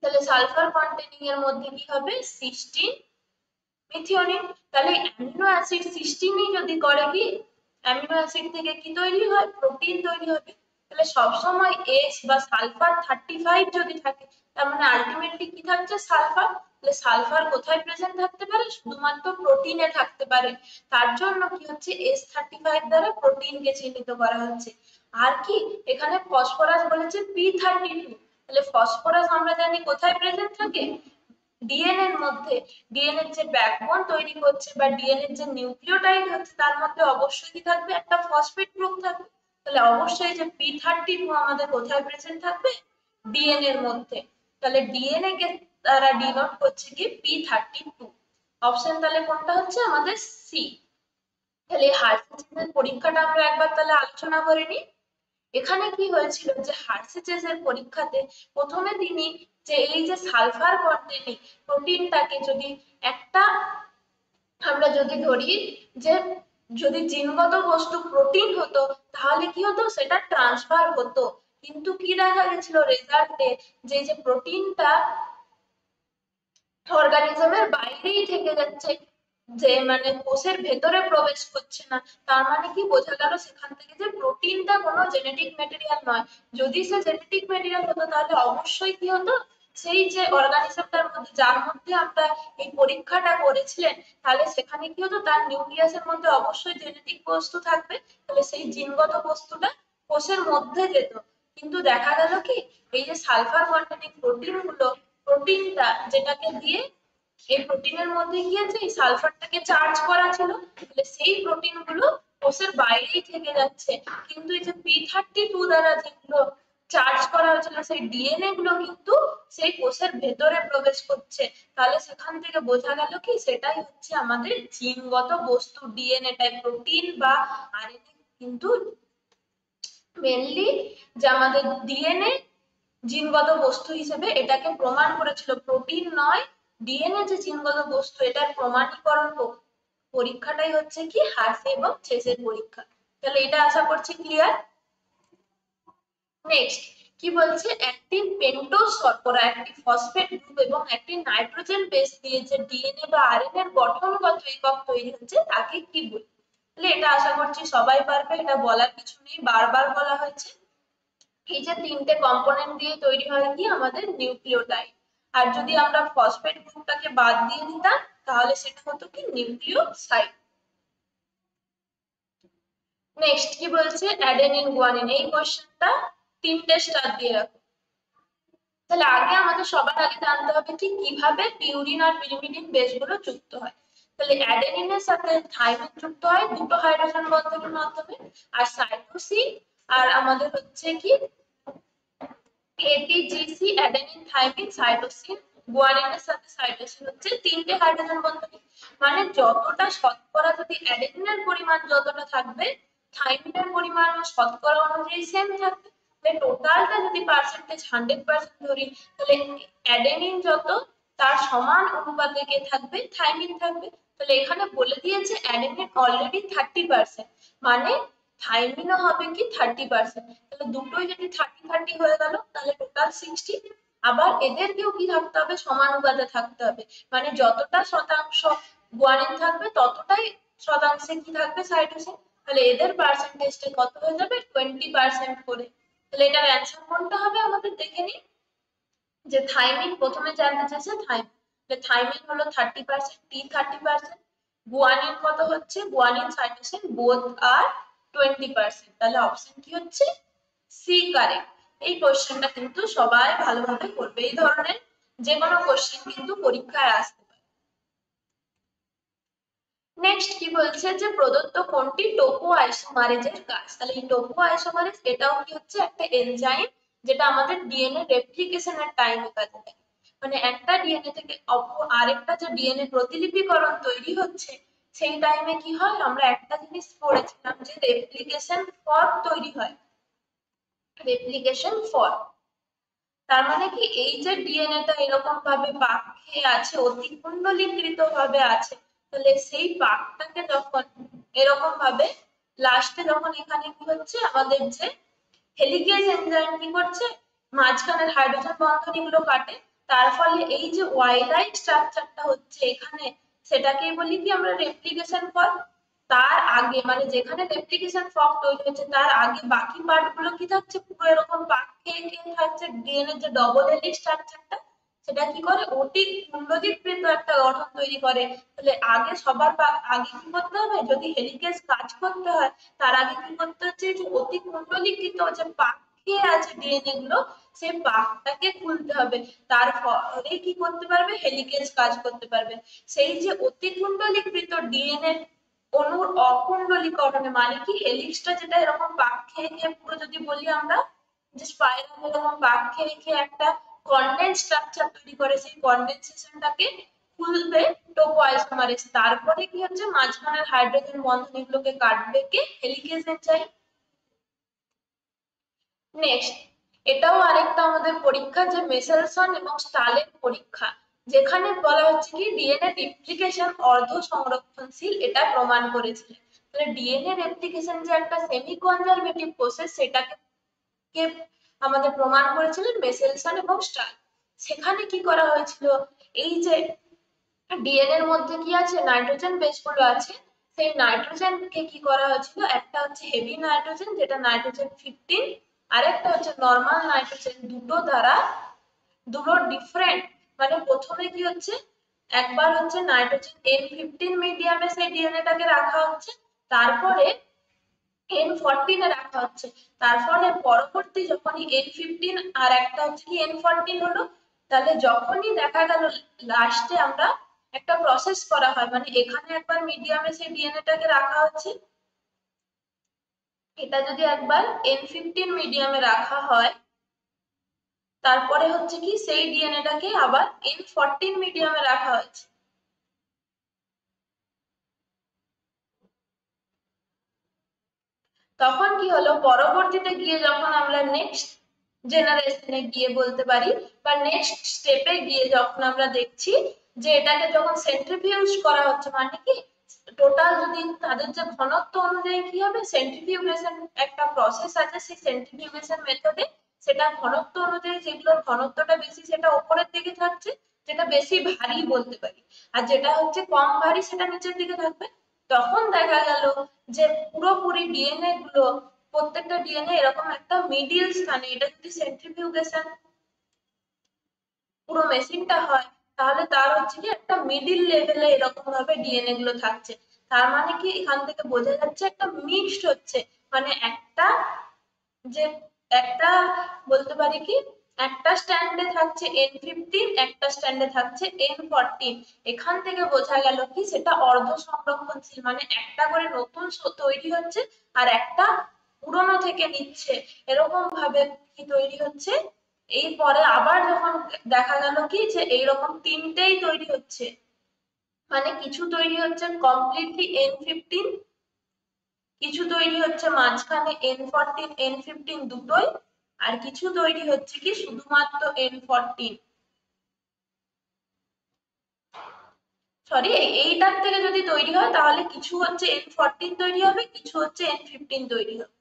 তাহলে সালফার কন্টেনিং এর মধ্যে কি হবে? Cystine, methionine. তাহলে অ্যামিনো অ্যাসিড সিস্টিনই যদি করে কি, অ্যামিনো অ্যাসিড থেকে কি তৈরি হয়? প্রোটিন তৈরি হবে। তাহলে সবসময় এস বা সালফার 35 যদি থাকে, তার মানে আলটিমেটলি কি থাকছে? সালফার। তাহলে সালফার কোথায় প্রেজেন্ট থাকতে পারে? শুধুমাত্র প্রোটিনে থাকতে পারে। তার জন্য কি হচ্ছে S35 দ্বারা প্রোটিনকে চিহ্নিত করা হচ্ছে। আর কি এখানে ফসফরাস বলেছে P32। তাহলে ফসফরাস আমরা জানি কোথায় প্রেজেন্ট থাকে? ডিএনএ এর মধ্যে। ডিএনএ যে ব্যাকবোন তৈরি করছে বা ডিএনএ যে নিউক্লিওটাইড হচ্ছে, তার মধ্যে অবশ্যই কি থাকবে? একটা ফসফেট গ্রুপ থাকবে। তাহলে অবশ্যই যে P32 আমাদের কোথায় প্রেজেন্ট থাকবে? ডিএনএ এর মধ্যে। তাহলে ডিএনএ কে তারা ডিনোট করছে কি P32। অপশন তাহলে কোনটা হচ্ছে আমাদের? সি। তাহলে হার্সিসের পরীক্ষাটা আমরা একবার তাহলে আলোচনা করে নিই। এখানে কি হয়েছিল যে হার্সিচেসের পরীক্ষাতে প্রথমে তিনি যে এই যে সালফার কন্টেনিং প্রোটিনটাকে যদি একটা, আমরা যদি ধরি যে যদি জিনগত বস্তু প্রোটিন হতো তাহলে কি হতো? সেটা ট্রান্সফার হতো। কিন্তু কি দেখা গেছিল রেজাল্টে? যে যে প্রোটিনটা অর্গানিজমের বাইরেই থেকে যাচ্ছে, যে মানে কোষের ভেতরে প্রবেশ করছে না। তার মানে কি বোঝা গেল সেখান থেকে যে প্রোটিনটা কোনো জেনেটিক ম্যাটেরিয়াল নয়। যদি সে জেনেটিক ম্যাটেরিয়াল হতো তাহলে অবশ্যই কি হতো? সেই যে অর্গানিজমটার মধ্যে, যার মধ্যে আমরা এই পরীক্ষাটা করেছিলেন, তাহলে সেখানে কি হতো? তার নিউক্লিয়াসের মধ্যে অবশ্যই জেনেটিক বস্তু থাকবে। তাহলে সেই জিনগত বস্তুটা কোষের মধ্যে যেত। কিন্তু দেখা গেল কি এই যে সালফার কন্টেনিং প্রোটিন গুলো, প্রোটিনটা যেটাকে দিয়ে এই প্রোটিনের মধ্যে কি আছে? এই সালফারটাকে চার্জ করা ছিল। তাহলে সেই প্রোটিন গুলো কোষের বাইরেই থেকে যাচ্ছে। কিন্তু এই যে P32 দ্বারা যেগুলো চার্জ করা হয়েছিল সেই ডিএনএ গুলো কিন্তু সেই কোষের ভেতরে প্রবেশ করছে। তাহলে সেখান থেকে বোঝা গেল কি সেটাই হচ্ছে আমাদের জিনগত বস্তু। ডিএনএটাই প্রোটিন বা আরএনএ কিন্তু মেনলি যে আমাদের ডিএনএ জিনগত বস্তু হিসেবে এটাকে প্রমাণ করেছিল, প্রোটিন নয় ডিএনএ যে জিনগত বস্তু, এটার প্রমাণীকরণ পরীক্ষাটাই হচ্ছে কি হার্সে এবং চেসের পরীক্ষা। তাহলে এটা আশা করছি ক্লিয়ার। নেক্সট কি বলছে? একটি পেন্টোজ শর্করা, একটি ফসফেট গ্রুপ এবং একটি নাইট্রোজেন বেস দিয়ে যে ডিএনএ বা আরএনএ এর গঠনগত একক তৈরি হচ্ছে তাকে কি বলে? তাহলে এটা আশা করছি সবাই পারবে, এটা বলার কিছু নেই, বারবার বলা হয়েছে। এই যে তিনটে কম্পোনেন্ট দিয়ে তৈরি হয় কি আমাদের নিউক্লিওটাইড। আর যদি আমরা ফসফেট গ্রুপটাকে বাদ দিয়ে দিতাম তাহলে সেটা হতো কি নিউক্লিওসাইড। নেক্সট কি বলছে? Adenine guanine. এই কোশ্চেনটা তিনটে স্টার দিয়ে রাখো। তাহলে আগে আমাদের সবার আগে জানতে হবে ঠিক কিভাবে পিউরিন আর পিরিমিডিন বেসগুলো যুক্ত হয়। তাহলে অ্যাডেনিনের সাথে থাইমিন যুক্ত হয় দুটো হাইড্রোজেন বন্ধনের মাধ্যমে, আর সাইটোসিন আর আমাদের হচ্ছে কি এটিজিসি, অ্যাডেনিন, থাইমিন, সাইটোসিন, গুয়ানিনের সাথে সাইটোসিন হচ্ছে তিনটে হাইড্রোজেন বন্ধন। মানে যতটা শতকরা যদি অ্যাডেনিনের পরিমাণ যতটা থাকবে, থাইমিনের পরিমাণ শতকরা অনুযায়ী সেম থাকবে। তাহলে টোটালটা যদি পার্সেন্টেজ 100% ধরি, তাহলে অ্যাডেনিন যত তার সমান অনুপাতে কে থাকবে? থাইমিন থাকবে। তাহলে এখানে বলে দিয়েছে অ্যাডেনিন অলরেডি 30%, মানে থাইমিনও হবে কি 30%। তাহলে দুটোই যদি 30-30 হয়ে গেল তাহলে টোটাল 60। আবার এদেরকেও কি থাকতে হবে, সমানুপাতে থাকতে হবে, মানে যতটা শতাংশ গুয়ানিন থাকবে ততটাই শতাংশে কি থাকবে সাইটোসিন। তাহলে এদের পার্সেন্টেজটা কত হয়ে যাবে, 20% করে। তাহলে এটার অ্যান্সার কোনটা হবে আমাদের দেখে নিই। যে থাইমিন প্রথমে জানতে চাইছে, থাইমিন হলো 30%, টি 30%, গুয়ানিন কত হচ্ছে, গুয়ানিন সাইটোসিন বোথ আর 20%। তাহলে অপশন কি হচ্ছে, সি কারেক্ট। এই কোশ্চেনটা কিন্তু সবাই ভালোভাবে করবে, এই ধরনের যে কোনো কোশ্চেন কিন্তু পরীক্ষায় আসতে পারে। নেক্সট কি বলছে যে প্রদত্ত কোনটি টোপো আইসোমারেজের কাজ। তাহলে এই টোপো আইসোমারেজ এটাও কি হচ্ছে একটা এনজাইম, যেটা আমাদের ডিএনএ রেপ্লিকেশনের টাইমে কাজে লাগে। মানে একটা ডিএনএ থেকে আরেকটা যে ডিএনএ প্রতিলিপিকরণ তৈরি হচ্ছে, সেই টাইমে কি হয়, আমরা একটা জিনিস পড়েছিলাম যে রেপ্লিকেশন ফর্ক তৈরি হয়, রেপ্লিকেশন ফর্ক। তার মানে কি এই যে ডিএনএটা এরকম ভাবে বাঁক খেয়ে আছে, অতিকুণ্ডলীকৃত ভাবে আছে, তাহলে সেই বাঁকটাকে যখন এরকম ভাবে লাস্টে যখন এখানে কি হচ্ছে, আমাদের যে হেলিকেজ এনজাইম কি করছে, মাঝখানের হাইড্রোজেন বন্ধনীগুলো কাটে, তার ফলে এই যে ওয়াই-লাইক স্ট্রাকচারটা হচ্ছে এখানে, সেটাকেই বলি কি আমরা রেপ্লিকেশন ফর্ক। তার আগে মানে যেখানে রেপ্লিকেশন ফর্ক তৈরি হচ্ছে তার আগে বাকি পার্ট গুলো কি থাকছে, পুরো এরকম বাঁক খেয়ে খেয়ে থাকছে, ডিএনএ যে ডবল হেলিক্স স্ট্রাকচারটা সেটা কি করে, অতি কুণ্ডলীকৃত একটা গঠন তৈরি করে। তাহলে আগে সবার আগে কি করতে হবে, যদি হেলিকেজ কাজ করতে হয় তার আগে কি করতে হচ্ছে, যে অতি কুণ্ডলীকৃত যে পাক খেয়ে আছে ডিএনএ গুলো, সেই পাকটাকে খুলতে হবে, তারপরে কি করতে পারবে, হেলিকেজ কাজ করতে পারবে। সেই যে অতি কুণ্ডলীকৃত ডিএনএ অণুর অকুণ্ডলীকরণে, মানে কি হেলিক্সটা যেটা এরকম পাক খেয়ে খেয়ে পুরো যদি বলি আমরা, যে স্পাইরাল এরকম পাক খেয়ে খেয়ে একটা কন্ডেন্স স্ট্রাকচার তৈরি করে, সেই কন্ডেনসেশনটাকে খুলবে টোপো আইসোমারেজ। তারপরে কি হচ্ছে, মাঝখানের হাইড্রোজেন বন্ধনীগুলোকে কাটবে কে, হেলিকেজ এনজাইম। নেক্সট, এটাও আরেকটা আমাদের পরীক্ষা, যে মেসেলসন এবং স্টালের পরীক্ষা, যেখানে বলা হচ্ছে কি ডিএনএ রেপ্লিকেশন অর্ধ সংরক্ষণশীল, এটা প্রমাণ করেছে। তাহলে ডিএনএ রেপ্লিকেশন যে একটা সেমি কনজারভেটিভ প্রসেস, সেটাকে কে আমাদের প্রমাণ করেছিলেন মেসেলসন এবং স্টাল। সেখানে কি করা হয়েছিল, এই যে ডিএনএ এর মধ্যে কি আছে, নাইট্রোজেন বেস গুলো আছে, সেই নাইট্রোজেনকে কি করা হয়েছিল, একটা হচ্ছে হেভি নাইট্রোজেন যেটা নাইট্রোজেন 15, আর একটা হচ্ছে নরমাল নাইট্রোজেন, দুটো ডিফারেন্ট। মানে প্রথমে কি হচ্ছে, একবার হচ্ছে নাইট্রোজেন N15 মিডিয়ামে সেই ডিএনএটাকে রাখা হচ্ছে, তারপরে N14 এ রাখা হচ্ছে, তারপরে পরবর্তী যখনই N15 আর একটা হচ্ছে কি N14 হলো, তাহলে যখনই দেখা গেল লাস্টে আমরা একটা প্রসেস করা হয়, মানে এখানে একবার মিডিয়ামে সেই ডিএনএটাকে রাখা হচ্ছে, এটা যদি একবার N15 মিডিয়ামে রাখা হয়, তারপরে হচ্ছে কি সেই ডিএনএটাকে আবার N14 মিডিয়ামে রাখা হয়েছে, তখন কি হলো, পরবর্তীতে গিয়ে যখন আমরা নেক্সট জেনারেশনে গিয়ে বলতে পারি, বা নেক্সট স্টেপে গিয়ে যখন আমরা দেখছি যে এটাকে যখন সেন্ট্রিফিউজ করা হচ্ছে, মানে কি টোটাল যদি তাদের যে ঘনত্ব অনুযায়ী কি হবে, সেন্ট্রিফিউগেশন একটা প্রসেস আছে, সেই সেন্ট্রিফিউগেশন মেথডে সেটা ঘনত্ব অনুযায়ী, যেগুলোর ঘনত্বটা বেশি সেটা উপরের দিকে থাকছে, যেটা বেশি ভারী বলতে পারি, আর যেটা হচ্ছে কম ভারী সেটা নিচের দিকে থাকবে। তখন দেখা গেল যে পুরোপুরি ডিএনএ গুলো, প্রত্যেকটা ডিএনএ এরকম একটা মিডিল স্থানে, এটা যদি সেন্ট্রিফিউগেশন পুরো মেশিনটা হয়, তাহলে তার হচ্ছে কি একটা মিডিল লেভেলে এরকম ভাবে ডিএনএ গুলো থাকছে। তার মানে কি এখান থেকে বোঝা যাচ্ছে একটা মিক্সড হচ্ছে, মানে যে একটা বলতে পারি কি, একটা স্ট্যান্ডে থাকছে N15, একটা স্ট্যান্ডে থাকছে N14। এখান থেকে বোঝা গেল কি সেটা অর্ধ সংরক্ষণশীল, মানে একটা করে নতুন তৈরি হচ্ছে আর একটা পুরনো থেকে নিচ্ছে, এরকম ভাবে কি তৈরি হচ্ছে। এই পরে আবার যখন দেখা গেল কি যে এইরকম তিনটেই তৈরি হচ্ছে, মানে কিছু তৈরি হচ্ছে কমপ্লিটলি N15, কিছু তৈরি হচ্ছে মাঝখানে N14 N15 দুটোই, আর কিছু তৈরি হচ্ছে কি শুধুমাত্র N14। সরি, এইটার থেকে যদি তৈরি হয় তাহলে কিছু হচ্ছে N14 তৈরি হবে, কিছু হচ্ছে N15 তৈরি হবে।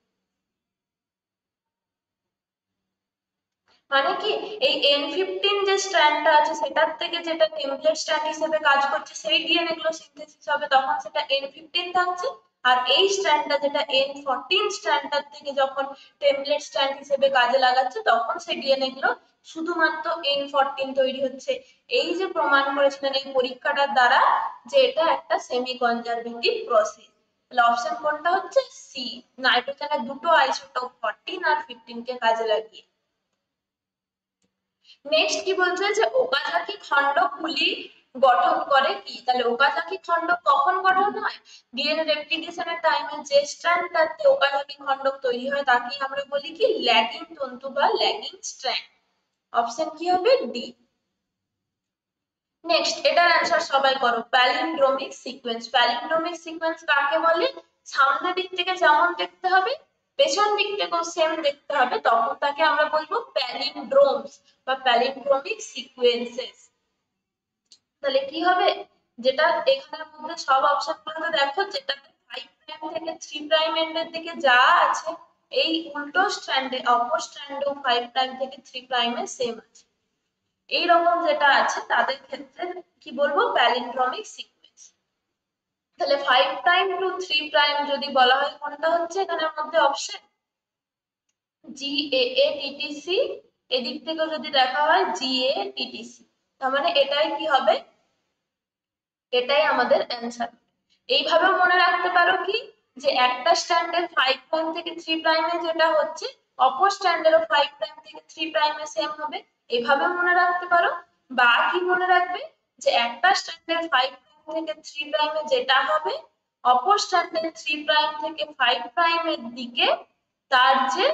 মানে কি, এই N15 যে স্ট্র্যান্ডটা আছে সেটার থেকে যেটা টেমপ্লেট স্ট্র্যান্ড হিসেবে কাজ করছে সেই ডিএনএ গুলো সিনথেসিস হবে, তখন সেটা N15 থাকছে। আর এই স্ট্র্যান্ডটা যেটা N14 স্ট্র্যান্ডটার থেকে যখন টেমপ্লেট স্ট্র্যান্ড হিসেবে কাজে লাগাচ্ছে তখন সেই ডিএনএ গুলো শুধুমাত্র N14 তৈরি হচ্ছে। এই যে প্রমাণ করেছিলেন এই পরীক্ষাটার দ্বারা যে এটা একটা সেমি কনজারভেটিভ প্রসেস। তাহলে অপশন কোনটা হচ্ছে? সি, নাইট্রোজেনের দুটো আইসোটোপ 14 আর 15 কে কাজে লাগিয়ে। নেক্সট কি বলছে যে ওকাজাকি খণ্ডকগুলি গঠন করে কি? তাহলে ওকাজাকি খণ্ডক কখন গঠন হয়? ডিএনএ রেপ্লিকেশনের টাইমে যে স্ট্র্যান্ডটাতে ওকাজাকি খণ্ডক তৈরি হয় তাকেই আমরা বলি কি ল্যাগিং তন্তু বা ল্যাগিং স্ট্র্যান্ড। অপশন কি হবে? ডি। নেক্সট এটার অ্যান্সার সবাই করো, প্যালিন্ড্রোমিক সিকোয়েন্স। প্যালিন্ড্রোমিক সিকোয়েন্স কাকে বলে? সামনের দিক থেকে যেমন দেখতে হবে পেছন দিক থেকেও সেম দেখতে হবে, তখন তাকে আমরা বলবো প্যালিন্ড্রোমস বা প্যালিন্ড্রোমিক সিকোয়েন্সেস। তাহলে কি হবে? যেটা এখানের মধ্যে সব অপশন গুলোতে দেখো যেটাতে 5 প্রাইম থেকে 3 প্রাইম এন্ডের দিকে যা আছে এই উল্টো স্ট্র্যান্ডে অপর স্ট্র্যান্ডেও 5 প্রাইম থেকে 3 প্রাইমে সেম আছে। এইরকম যেটা আছে তাদের ক্ষেত্রে কি বলবো? প্যালিন্ড্রমিক সিকোয়েন্স। তাহলে 5 প্রাইম টু 3 প্রাইম যদি বলা হয় কোনটা হচ্ছে এখানের মধ্যে অপশন? GAATTC। এদিক থেকে যদি দেখা হয় GATTC, তার মানে এটাই কি হবে? এটাই আমাদের অ্যান্সার। এইভাবেও মনে রাখতে পারো কি যে একটা স্ট্যান্ডের 5 প্রাইম থেকে 3 প্রাইমে যেটা হচ্ছে অপর স্ট্যান্ডেরও 5 প্রাইম থেকে 3 প্রাইমে সেম হবে, এভাবে মনে রাখতে পারো। বা কি মনে রাখবে যে একটা স্ট্যান্ডের 5 প্রাইম থেকে 3 প্রাইমে যেটা হবে অপর স্ট্যান্ডের 3 প্রাইম থেকে 5 প্রাইমের দিকে তার যে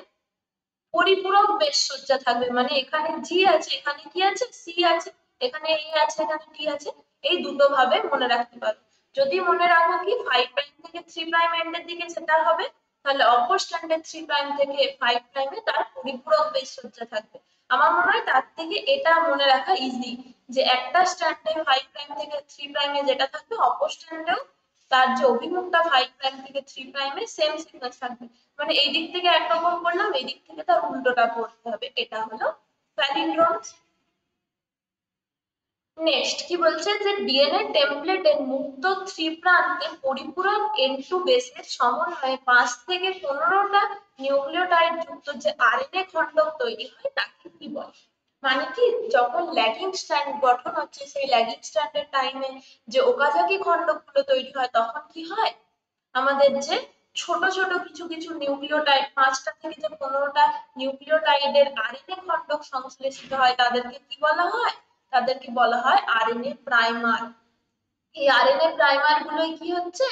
পরিপূরক বেশসজ্জা থাকবে, মানে এখানে জি আছে, এখানে কি আছে? সি আছে, এখানে এ আছে, এখানে টি আছে। এই দুটো ভাবে মনে রাখতে পারো। যদি মনে রাখো কি 5 প্রাইম থেকে 3 প্রাইম এন্ডের দিকে সেটা হবে, তাহলে অপর স্ট্যান্ডের 3 প্রাইম থেকে 5 প্রাইমে তার পরিপূরক বেশসজ্জা থাকবে। আমার মনে হয় তার থেকে এটা মনে রাখা ইজি, যে একটা স্ট্যান্ডে 5 প্রাইম থেকে 3 প্রাইমে যেটা থাকবে অপর স্ট্যান্ডেও তার যে অভিমুখটা 5 প্রাইম থেকে 3 প্রাইমে সেম সিকোয়েন্স থাকবে। মানে এই দিক থেকে একরকম করলাম, এই দিক থেকে তার উল্টোটা করতে হবে, এটা হলো প্যালিন্ড্রোমস। নেক্সট কি বলছে যে ডিএনএ টেমপ্লেটের মুক্ত 3 প্রান্তে পরিপূরক N2 বেসের সমন্বয়ে 5 থেকে 15টা নিউক্লিওটাইড যুক্ত যে আরএনএ খণ্ডক তৈরি হয় তাকে কি বলে? মানে কি, যখন ল্যাগিং স্ট্র্যান্ড গঠন হচ্ছে সেই ল্যাগিং স্ট্র্যান্ডের টাইমে যে ওকাজাকি খণ্ডকগুলো তৈরি হয় তখন কি হয় আমাদের যে ছোট ছোট কিছু কিছু নিউক্লিওটাইড 5টা থেকে যে 15টা নিউক্লিওটাইডের আরএনএ খণ্ডক সংশ্লেষিত হয় তাদেরকে কি বলা হয়? তাদেরকে বলা হয় আরএনএ প্রাইমার। এই আরএনএ প্রাইমার গুলোই কি হচ্ছে,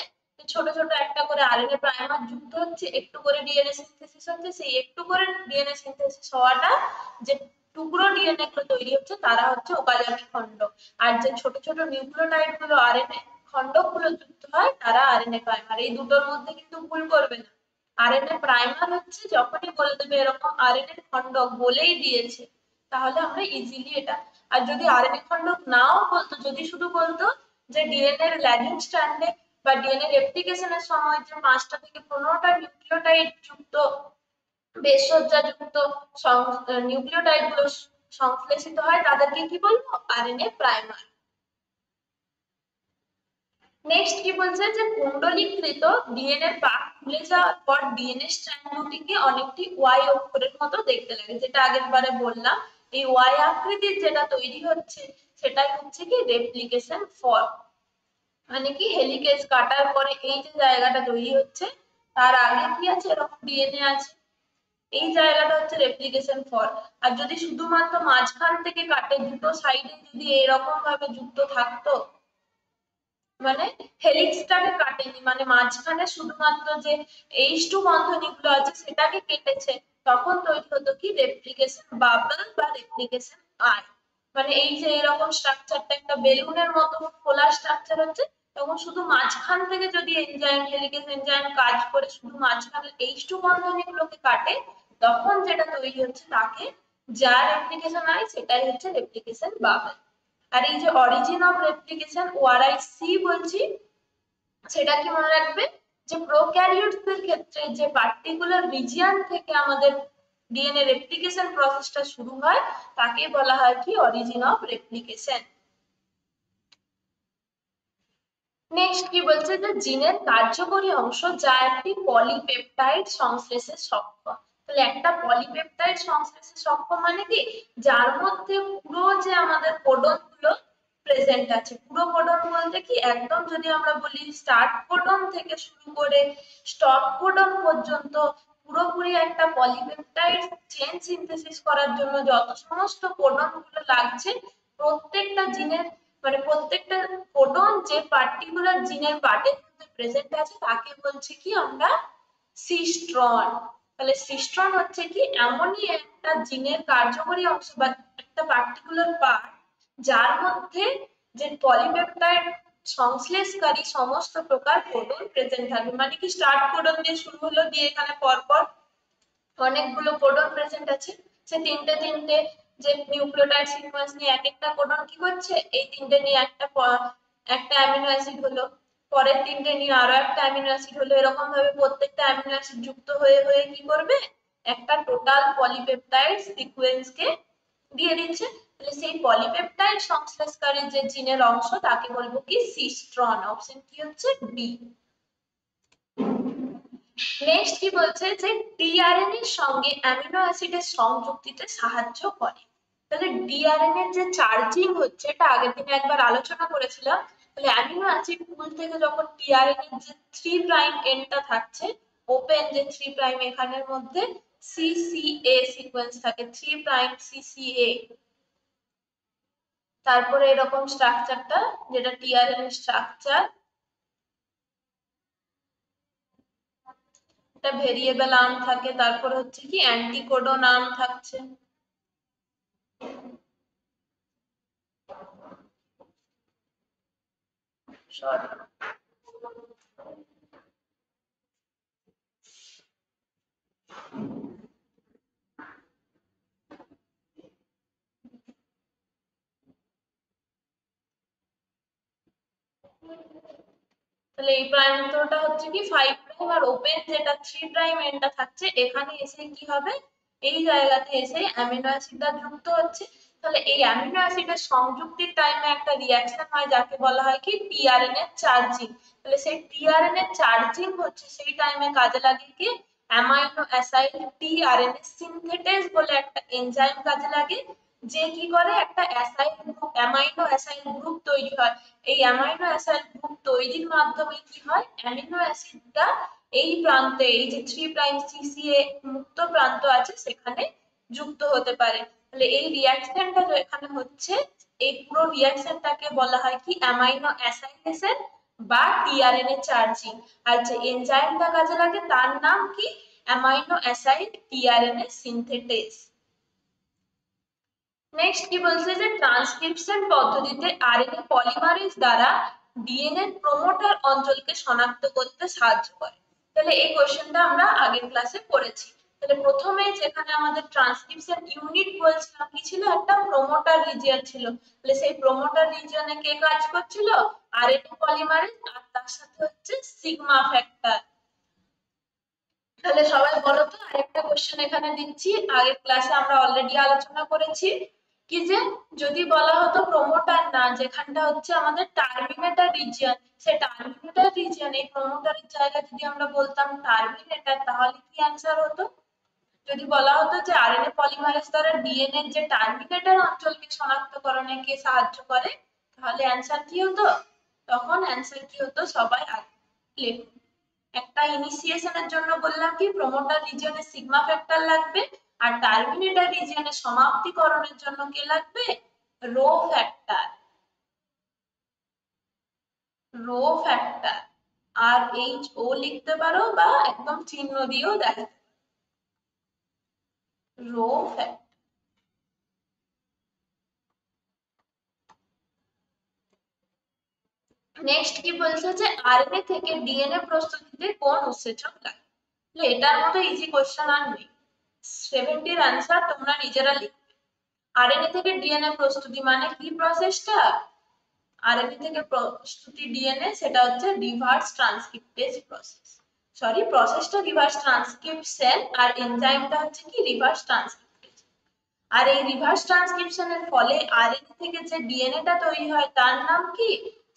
ছোট ছোট একটা করে আরএনএ প্রাইমার যুক্ত হচ্ছে, একটু করে ডিএনএ সিনথেসিস হচ্ছে, সেই একটু করে ডিএনএ সিনথেসিস হওয়াটা যে টুকরো ডিএনএ গুলো তৈরি হচ্ছে তারা হচ্ছে ওকাজাকি খণ্ডক। আর যে ছোট ছোট নিউক্লিওটাইড গুলো আরএনএ খণ্ডক গুলো যুক্ত হয় তারা আরএনএ প্রাইমার। এই দুটোর মধ্যে কিন্তু ভুল করবে না। আরএনএ প্রাইমার হচ্ছে যখনই বলে দেবে এরকম আরএনএ খণ্ডক বলেই দিয়েছে তাহলে আমরা ইজিলি এটা। আর যদি আরএনএ খণ্ডক নাও বলতো, যদি শুধু বলতো যে ডিএনএ এর ল্যাগিং স্ট্র্যান্ডে বা ডিএনএ রেপ্লিকেশনের সময় যে 5টা থেকে 15টা নিউক্লিওটাইড যুক্ত বেশসজ্জা যুক্ত নিউক্লিওটাইড গুলো সংশ্লেষিত হয় তাদেরকে কি বলবো? RNA primer. নেক্সট কি বলছে যে কুণ্ডলীকৃত ডিএনএ পাক খুলে যাওয়ার পর ডিএনএ স্ট্র্যান্ড দুটিকে অনেকটি ওয়াই অক্ষরের মতো দেখতে লাগে, যেটা আগের বারে বললাম। এই ওয়াই আকৃতির যেটা তৈরি হচ্ছে সেটাই হচ্ছে কি রেপ্লিকেশন ফর্ক। মানে কি হেলিকেজ কাটার পরে এই যে জায়গাটা তৈরি হচ্ছে তার আগে কি আছে? এরকম ডিএনএ আছে, এই জায়গাটা হচ্ছে রেপ্লিকেশন ফর্ক। আর যদি শুধুমাত্র মাঝখান থেকে কাটে দুটো সাইডে যদি এরকম ভাবে যুক্ত থাকতো, মানে হেলিক্সটাকে কাটেনি, মানে মাঝখানে শুধুমাত্র যে H2 বন্ধনীগুলো আছে সেটাকে কেটেছে, তখন তৈরি হতো কি রেপ্লিকেশন বাবল বা রেপ্লিকেশন আই। মানে এই যে এরকম স্ট্রাকচারটা একটা বেলুনের মতো খোলা স্ট্রাকচার হচ্ছে, তখন শুধু মাঝখান থেকে যদি এনজাইম হেলিকেজ এনজাইম কাজ করে শুধু মাঝখানে H2 বন্ধনীগুলোকে কাটে, তখন যেটা তৈরি হচ্ছে তাকে যা রেপ্লিকেশন আই সেটাই হচ্ছে রেপ্লিকেশন বাবল। আর এই যে অরিজিন অফ রেপ্লিকেশন ওআরআইসি বলছি, সেটা কি মনে রাখবে যে প্রোক্যারিওটসদের ক্ষেত্রে যে পার্টিকুলার রিজিয়ন থেকে আমাদের ডিএনএ রেপ্লিকেশন প্রসেসটা শুরু হয় তাকে বলা হয় কি অরিজিন অফ রেপ্লিকেশন। নেক্সট কি বলছে যে জিনের কার্যকরী অংশ যা একটি পলিপেপটাইড সংশ্লেষে সক্ষম। তাহলে একটা পলিপেপটাইড সংশ্লেষে সক্ষম মানে কি, যার মধ্যে পুরো যে আমাদের কোডন গুলো প্রেজেন্ট আছে। পুরো কোডন বলতে কি, একদম যদি আমরা বলি স্টার্ট কোডন থেকে শুরু করে স্টপ কোডন পর্যন্ত পুরোপুরি একটা পলিপেপটাইড চেইন সিনথেসিস করার জন্য যত সমস্ত কোডন গুলো লাগছে, প্রত্যেকটা জিনের মানে প্রত্যেকটা কোডন যে পার্টিকুলার জিনের পার্টের মধ্যে প্রেজেন্ট আছে তাকে বলছি কি আমরা সিস্ট্রন। তাহলে সিস্ট্রন হচ্ছে কি এমনই একটা জিনের কার্যকরী অংশ বা একটা পার্টিকুলার পার্ট যার মধ্যে যে পলিপেপটাইড সংশ্লেষকারী সমস্ত প্রকার কোডন প্রেজেন্ট থাকবে। মানে কি স্টার্ট কোডন দিয়ে শুরু হলো, দিয়ে এখানে পরপর অনেকগুলো কোডন প্রেজেন্ট আছে, সে তিনটে তিনটে যে নিউক্লিওটাইড সিকোয়েন্স নিয়ে এক একটা কোডন কি করছে, এই তিনটে নিয়ে একটা অ্যামিনো অ্যাসিড হলো, পরের তিনটে নিয়ে আরো একটা অ্যামিনো অ্যাসিড হলো, এরকম ভাবে প্রত্যেকটা অ্যামিনো অ্যাসিড যুক্ত হয়ে হয়ে কি করবে, একটা টোটাল পলিপেপটাইড সিকোয়েন্স কে দিয়ে দিচ্ছে। তাহলে সেই পলিপেপটাইড সংশ্লেষকারী যে জিনের অংশ তাকে বলবো কি সিস্ট্রন। অপশন কি হচ্ছে বি। নেক্সট কি বলছে যে টিআরএনএ এর সঙ্গে অ্যামিনো অ্যাসিডের সংযুক্তিতে সাহায্য করে। তাহলে ডিআরএনএ এর যে চার্জিং হচ্ছে এটা আগের দিনে একবার আলোচনা করেছিলাম। তাহলে অ্যামিনো অ্যাসিড পুল থেকে যখন টিআরএনএ এর যে 3 প্রাইম এন্ডটা থাকছে, ওপেন যে 3 প্রাইম এখানের মধ্যে সিসিএ সিকোয়েন্স থাকে, 3 প্রাইম সিসিএ, তারপরে এরকম স্ট্রাকচারটা যেটা টিআরএনএ স্ট্রাকচার, একটা ভেরিয়েবল আর্ম থাকে, তারপর হচ্ছে কি অ্যান্টিকোডন আর্ম থাকছে। সরি, তাহলে এই প্রান্তটা হচ্ছে কি 5 প্রাইম, আর ওপেন যেটা 3 প্রাইম এন্ডটা থাকছে এখানে এসে কি হবে, এই জায়গাতে এসে অ্যামিনো অ্যাসিডটা যুক্ত হচ্ছে। তাহলে এই অ্যামিনো অ্যাসিডের সংযুক্তির টাইমে একটা রিঅ্যাকশন হয় যাকে বলা হয় কি টিআরএনএ চার্জিং। তাহলে সেই টিআরএনএ চার্জিং হচ্ছে সেই টাইমে কাজে লাগে কি অ্যামাইনো অ্যাসাইড টিআরএনএ সিনথেটেজ বলে একটা এনজাইম কাজে লাগে, যে কি করে একটা aside group amino aside group তৈরি হয়। এই অ্যামাইনো অ্যাসিড গ্রুপ তৈরির মাধ্যমে কি হয়, অ্যামিনো অ্যাসিডটা এই প্রান্তে এই যে 3 প্রাইম সিসিএ মুক্ত প্রান্ত আছে সেখানে যুক্ত হতে পারে। তাহলে এই রিঅ্যাকশনটা যে এখানে হচ্ছে, এই পুরো রিঅ্যাকশনটাকে বলা হয় কি অ্যামাইনো অ্যাসাইলেশন বা টিআরএনএ চার্জিং। আর যে এনজাইমটা কাজে লাগে তার নাম কি amino aside tRNA synthetase. Next কি বলছে যে ট্রান্সক্রিপশন পদ্ধতিতে আরএনএ পলিমারেজ দ্বারা ডিএনএ প্রমোটার অঞ্চলকে শনাক্ত করতে সাহায্য করে। তাহলে এই কোশ্চেনটা আমরা আগের ক্লাসে পড়েছি। তাহলে প্রথমে যেখানে আমাদের ট্রান্সক্রিপশন ইউনিট বলছিলাম কি ছিল, একটা প্রমোটার রিজিয়ন ছিল। তাহলে সেই প্রমোটার রিজিয়নে কে কাজ করছিল, আরএনএ পলিমারেজ, আর তার সাথে হচ্ছে সিগমা ফ্যাক্টর। তাহলে সবাই বলো তো, আরেকটা কোশ্চেন এখানে দিচ্ছি, আগের ক্লাসে আমরা অলরেডি আলোচনা করেছি কি যে যদি বলা হতো প্রমোটার না, যেখানটা হচ্ছে আমাদের টার্মিনেটর রিজিয়ন, সেই টার্মিনেটর রিজিয়ন এই প্রমোটারের জায়গায় যদি আমরা বলতাম টার্মিনেটর, তাহলে কি অ্যান্সার হতো? যদি বলা হতো যে আরএনএ পলিমারেজ দ্বারা ডিএনএ যে টার্মিনেটর অঞ্চলকে শনাক্তকরণে কে সাহায্য করে, তাহলে অ্যান্সার কি হতো? তখন অ্যান্সার কি হতো সবাই লেখো। একটা ইনিশিয়েশনের জন্য বললাম কি প্রমোটার রিজিয়নে সিগমা ফ্যাক্টর লাগবে, আর টার্মিনেটর রিজিয়নে সমাপ্তিকরণের জন্য কে লাগবে, রো ফ্যাক্টর। রো ফ্যাক্টর আর এইচ ও লিখতে পারো বা একদম চিহ্ন দিয়েও দেখাতে, রো ফ্যাক্টর। নেক্সট কি বলছে যে আরএনএ থেকে ডিএনএ প্রস্তুতিতে কোন উৎসেচক লাগে। এটার মতো ইজি কোশ্চেন আর নেই, 70 এর অ্যান্সার তোমরা নিজেরা লিখবে। আরএনএ থেকে ডিএনএ প্রস্তুতি মানে কি প্রসেসটা? আরএনএ থেকে প্রস্তুতি ডিএনএ, সেটা হচ্ছে রিভার্স ট্রান্সক্রিপ্টেজ প্রসেস। সরি, প্রসেসটা রিভার্স ট্রান্সক্রিপশন আর এনজাইমটা হচ্ছে কি রিভার্স ট্রান্সক্রিপ্টেজ। আর এই রিভার্স ট্রান্সক্রিপশনের ফলে আরএনএ থেকে যে ডিএনএটা তৈরি হয় তার নাম কি?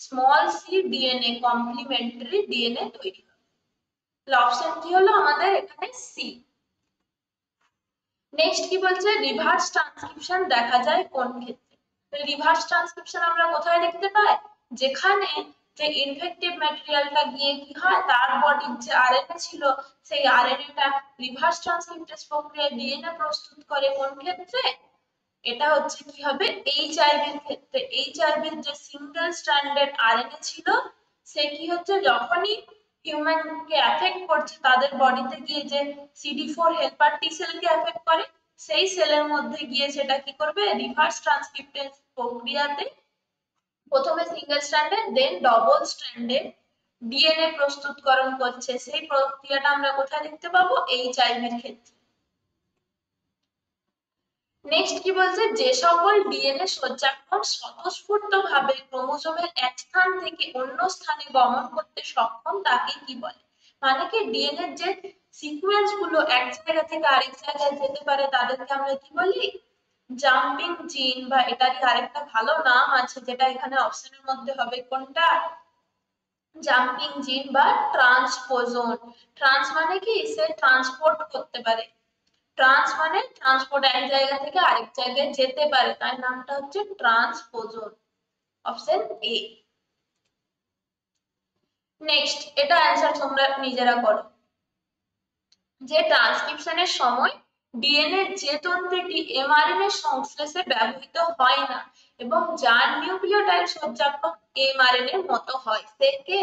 Small C DNA, complementary DNA তৈরি হয়। অপশন কি হলো আমাদের এখানে সি। নেক্সট কি বলছে? রিভার্স ট্রান্সক্রিপশন দেখা যায় কোন ক্ষেত্রে? রিভার্স ট্রান্সক্রিপশন আমরা কোথায় দেখতে পাই? যেখানে যে ইনফেক্টিভ ম্যাটেরিয়ালটা গিয়ে কি হয়, তার বডির যে আরএনএ ছিল সেই আরএনএটা রিভার্স ট্রান্সক্রিপ্টেজ প্রক্রিয়ায় ডিএনএ প্রস্তুত করে। কোন ক্ষেত্রে? এটা হচ্ছে কি হবে? এইচআইভির ক্ষেত্রে। এইচআইভির যে সিঙ্গেল স্ট্র্যান্ডেড আরএনএ ছিল সে কি হচ্ছে, যখনই হিউম্যানকে এফেক্ট করছে তাদের বডিতে গিয়ে যে CD4 হেল্পার টি সেলকে এফেক্ট করে, সেই সেলের মধ্যে গিয়ে সেটা কি করবে? রিভার্স ট্রান্সক্রিপ্টেজ প্রক্রিয়াতে প্রথমে সিঙ্গেল স্ট্র্যান্ডেড দেন ডবল স্ট্র্যান্ডেড ডিএনএ প্রস্তুতকরণ করছে। সেই প্রক্রিয়াটা আমরা কোথায় দেখতে পাবো? এইচআইভির ক্ষেত্রে। নেক্সট কি বলছে? যে সকল ডিএনএ সজ্জাক্রম স্বতঃস্ফূর্তভাবে ক্রোমোজোমের এক স্থান থেকে অন্য স্থানে গমন করতে সক্ষম তাকে কি বলে? মানে কি ডিএনএ যে সিকোয়েন্স গুলো এক জায়গা থেকে আরেক জায়গায় যেতে পারে তাদেরকে আমরা কি বলি? জাম্পিং জিন, বা এটারই আরেকটা ভালো নাম আছে যেটা এখানে অপশনের মধ্যে হবে। কোনটা? জাম্পিং জিন বা ট্রান্সপোজন। ট্রান্স মানে কি? সে ট্রান্সপোর্ট করতে পারে। ট্রান্স মানে ট্রান্সপোর্ট, এক জায়গা থেকে আরেক জায়গায় যেতে পারে, তার নামটা হচ্ছে ট্রান্সপোজন। Option A. নেক্সট, এটা অ্যান্সার তোমরা নিজেরা করো। যে ট্রান্সক্রিপশনের সময় ডিএনএ যে তন্ত্রটি এমআরএনএ সংশ্লেষে ব্যবহৃত হয় না এবং যার নিউক্লিওটাইড সজ্জাক্রম এমআরএনএ এর মতো হয়, সে কে?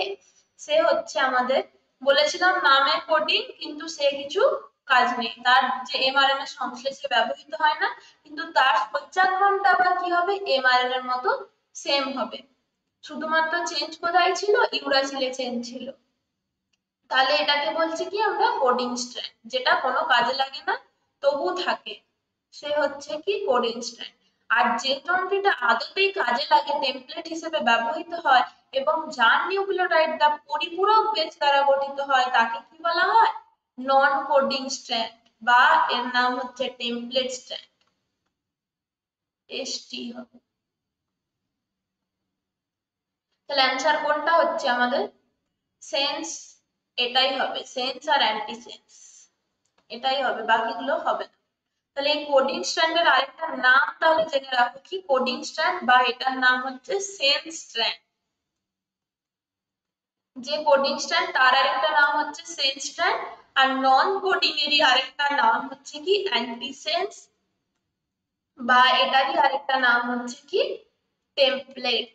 সে হচ্ছে আমাদের, বলেছিলাম নামে কোডিং, কিন্তু সে কিছু কাজ নেই, তার যে এমআরএনএ সংশ্লেষে ব্যবহৃত হয় না কিন্তু তার সজ্জাক্রমটা আবার কি হবে? এমআরএনএ এর মতো সেম হবে। শুধুমাত্র চেঞ্জ কোথায় ছিল? ইউরাসিলে চেঞ্জ ছিল। তাহলে এটাকে বলছি কি আমরা? Coding strand. যেটা কোনো কাজে লাগে না তবু থাকে, সে হচ্ছে কি কোডিং স্ট্র্যান্ড। আর যে তন্ত্রটা আদতেই কাজে লাগে, টেমপ্লেট হিসেবে ব্যবহৃত হয় এবং যার নিউক্লিওটাইডটা পরিপূরক বেস দ্বারা গঠিত হয় তাকে কি বলা হয়? নন কোডিং স্ট্র্যান্ড, বা এর নাম হচ্ছে টেমপ্লেট স্ট্র্যান্ড। এসটি হবে। তাহলে অ্যান্সার কোনটা হচ্ছে আমাদের? সেন্স। এটাই হবে, সেন্স আর অ্যান্টিসেন্স এটাই হবে, বাকিগুলো হবে না। তাহলে এই কোডিং স্ট্র্যান্ডের আরেকটা নাম তাহলে জেনে রাখো কি? কোডিং স্ট্র্যান্ড, বা এটার নাম হচ্ছে সেন্স স্ট্র্যান্ড। যে কোডিং স্ট্র্যান্ড তার আরেকটা নাম হচ্ছে সেন্স স্ট্র্যান্ড, আর নন কোডিং এরই আরেকটা নাম হচ্ছে কি? অ্যান্টিসেন্স, বা এটারই আরেকটা নাম হচ্ছে কি? টেমপ্লেট।